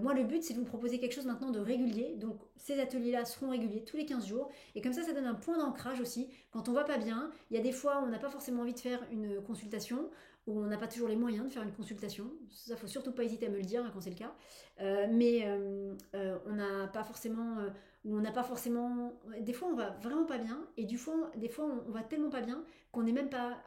Moi, le but, c'est de vous proposer quelque chose maintenant de régulier. Donc, ces ateliers-là seront réguliers tous les 15 jours. Et comme ça donne un point d'ancrage aussi. Quand on va pas bien, il y a des fois où on n'a pas forcément envie de faire une consultation, où on n'a pas toujours les moyens de faire une consultation. Ça, faut surtout pas hésiter à me le dire hein, quand c'est le cas. On n'a pas forcément... où on n'a pas forcément... Des fois, on va vraiment pas bien. Et des fois, on va tellement pas bien qu'on n'est même pas...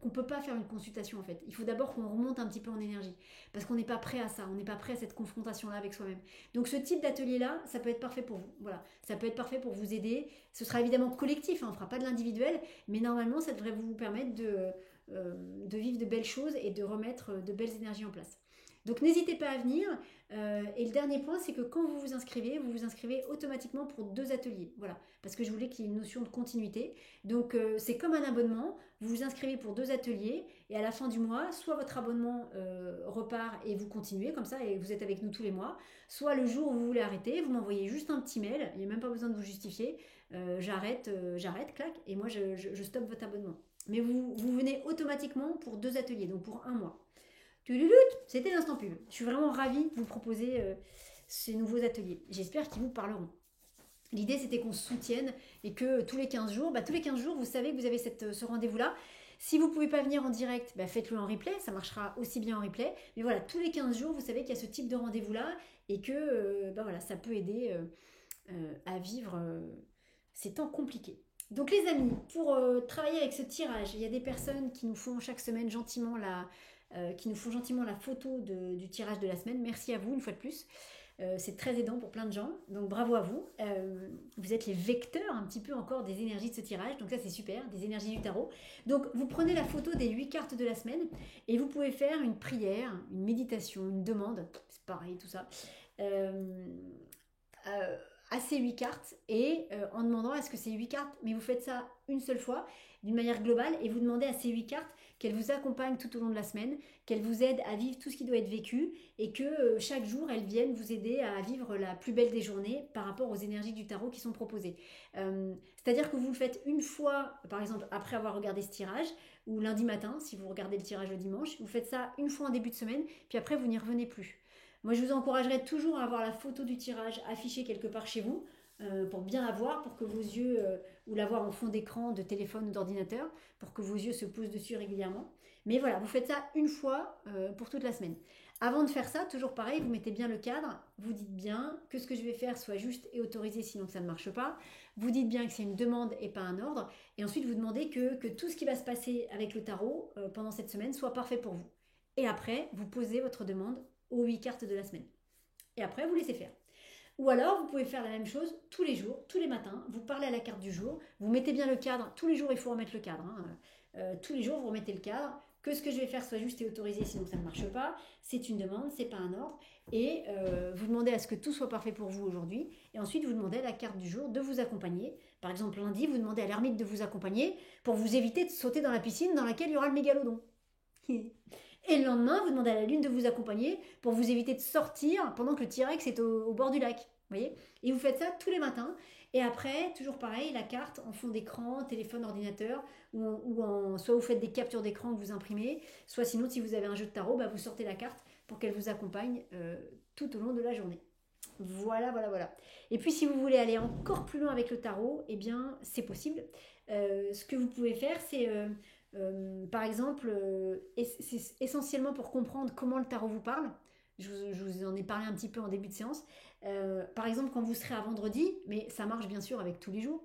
qu'on peut pas faire une consultation, en fait. Il faut d'abord qu'on remonte un petit peu en énergie. Parce qu'on n'est pas prêt à ça. On n'est pas prêt à cette confrontation-là avec soi-même. Donc, ce type d'atelier-là, ça peut être parfait pour vous. Voilà. Ça peut être parfait pour vous aider. Ce sera évidemment collectif. Hein, on ne fera pas de l'individuel. Mais normalement, ça devrait vous permettre de vivre de belles choses et de remettre de belles énergies en place. Donc n'hésitez pas à venir. Et le dernier point, c'est que quand vous vous inscrivez automatiquement pour 2 ateliers. Voilà, parce que je voulais qu'il y ait une notion de continuité. Donc c'est comme un abonnement. Vous vous inscrivez pour 2 ateliers et à la fin du mois, soit votre abonnement repart et vous continuez comme ça et vous êtes avec nous tous les mois, soit le jour où vous voulez arrêter, vous m'envoyez juste un petit mail. Il n'y a même pas besoin de vous justifier. J'arrête, clac, et moi je stoppe votre abonnement. Mais vous venez automatiquement pour 2 ateliers, donc pour un mois. C'était l'instant pub. Je suis vraiment ravie de vous proposer ces nouveaux ateliers. J'espère qu'ils vous parleront. L'idée, c'était qu'on se soutienne et que tous les 15 jours, vous savez que vous avez ce rendez-vous-là. Si vous ne pouvez pas venir en direct, faites-le en replay. Ça marchera aussi bien en replay. Mais voilà, tous les 15 jours, vous savez qu'il y a ce type de rendez-vous-là et que ça peut aider à vivre ces temps compliqués. Donc les amis, pour travailler avec ce tirage, il y a des personnes qui nous font chaque semaine gentiment la photo du tirage de la semaine. Merci à vous une fois de plus. C'est très aidant pour plein de gens. Donc bravo à vous. Vous êtes les vecteurs un petit peu encore des énergies de ce tirage. Donc ça c'est super, des énergies du tarot. Donc vous prenez la photo des 8 cartes de la semaine et vous pouvez faire une prière, une méditation, une demande. C'est pareil tout ça. À ces 8 cartes et en demandant à ce que ces 8 cartes, mais vous faites ça une seule fois d'une manière globale et vous demandez à ces 8 cartes qu'elles vous accompagnent tout au long de la semaine, qu'elles vous aident à vivre tout ce qui doit être vécu et que chaque jour elles viennent vous aider à vivre la plus belle des journées par rapport aux énergies du tarot qui sont proposées. C'est-à-dire que vous le faites une fois, par exemple après avoir regardé ce tirage, ou lundi matin si vous regardez le tirage le dimanche, vous faites ça une fois en début de semaine, puis après vous n'y revenez plus. Moi, je vous encouragerais toujours à avoir la photo du tirage affichée quelque part chez vous pour bien la voir, pour que vos yeux, ou la voir en fond d'écran de téléphone ou d'ordinateur, pour que vos yeux se posent dessus régulièrement. Mais voilà, vous faites ça une fois pour toute la semaine. Avant de faire ça, toujours pareil, vous mettez bien le cadre, vous dites bien que ce que je vais faire soit juste et autorisé, sinon que ça ne marche pas. Vous dites bien que c'est une demande et pas un ordre. Et ensuite, vous demandez que tout ce qui va se passer avec le tarot pendant cette semaine soit parfait pour vous. Et après, vous posez votre demande aux 8 cartes de la semaine. Et après, vous laissez faire. Ou alors, vous pouvez faire la même chose tous les jours, tous les matins. Vous parlez à la carte du jour. Vous mettez bien le cadre. Tous les jours, il faut remettre le cadre. Tous les jours, vous remettez le cadre. Que ce que je vais faire soit juste et autorisé, sinon ça ne marche pas. C'est une demande, c'est pas un ordre. Et vous demandez à ce que tout soit parfait pour vous aujourd'hui. Et ensuite, vous demandez à la carte du jour de vous accompagner. Par exemple, lundi, vous demandez à l'ermite de vous accompagner pour vous éviter de sauter dans la piscine dans laquelle il y aura le mégalodon. Et le lendemain, vous demandez à la lune de vous accompagner pour vous éviter de sortir pendant que le T-Rex est au bord du lac. Voyez. Et vous faites ça tous les matins. Et après, toujours pareil, la carte en fond d'écran, téléphone, ordinateur, soit vous faites des captures d'écran que vous imprimez, soit sinon, si vous avez un jeu de tarot, vous sortez la carte pour qu'elle vous accompagne tout au long de la journée. Voilà. Et puis, si vous voulez aller encore plus loin avec le tarot, eh bien, c'est possible. Ce que vous pouvez faire, c'est... par exemple, c'est essentiellement pour comprendre comment le tarot vous parle. Je vous en ai parlé un petit peu en début de séance. Par exemple, quand vous serez à vendredi, mais ça marche bien sûr avec tous les jours.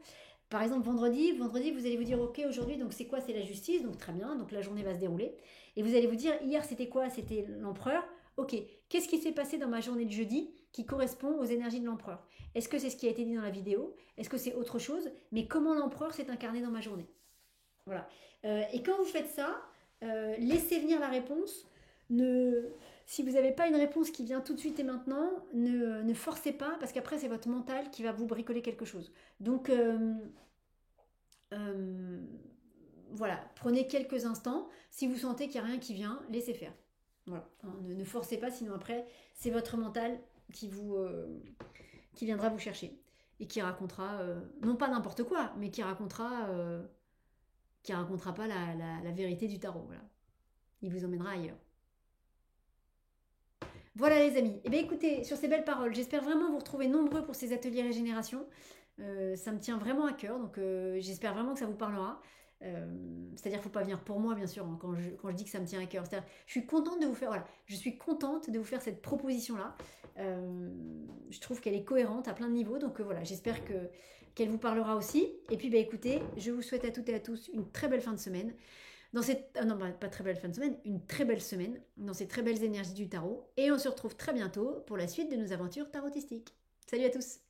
Par exemple, vendredi, vous allez vous dire, ok, aujourd'hui, donc c'est quoi? C'est la justice, donc très bien, donc la journée va se dérouler. Et vous allez vous dire, hier, c'était quoi? C'était l'empereur. Ok, qu'est-ce qui s'est passé dans ma journée de jeudi qui correspond aux énergies de l'empereur? Est-ce que c'est ce qui a été dit dans la vidéo? Est-ce que c'est autre chose? Mais comment l'empereur s'est incarné dans ma journée? Voilà. Et quand vous faites ça, laissez venir la réponse. Si vous n'avez pas une réponse qui vient tout de suite et maintenant, ne forcez pas, parce qu'après c'est votre mental qui va vous bricoler quelque chose. Donc voilà, prenez quelques instants. Si vous sentez qu'il n'y a rien qui vient, laissez faire. Voilà. Ne forcez pas, sinon après c'est votre mental qui viendra vous chercher et qui racontera, non pas n'importe quoi, mais qui racontera pas la vérité du tarot. Voilà. Il vous emmènera ailleurs. Voilà les amis. Eh bien écoutez, sur ces belles paroles, j'espère vraiment vous retrouver nombreux pour ces ateliers régénération. Ça me tient vraiment à cœur, donc j'espère vraiment que ça vous parlera. C'est-à-dire qu'il ne faut pas venir pour moi, bien sûr, hein, quand je dis que ça me tient à cœur. C'est-à-dire, je suis contente de vous faire, voilà, je suis contente de vous faire cette proposition-là. Je trouve qu'elle est cohérente à plein de niveaux, donc voilà, j'espère qu'elle vous parlera aussi. Et puis, bah, écoutez, je vous souhaite à toutes et à tous une très belle fin de semaine. Dans cette, non, bah, pas très belle fin de semaine, une très belle semaine, dans ces très belles énergies du tarot. Et on se retrouve très bientôt pour la suite de nos aventures tarotistiques. Salut à tous!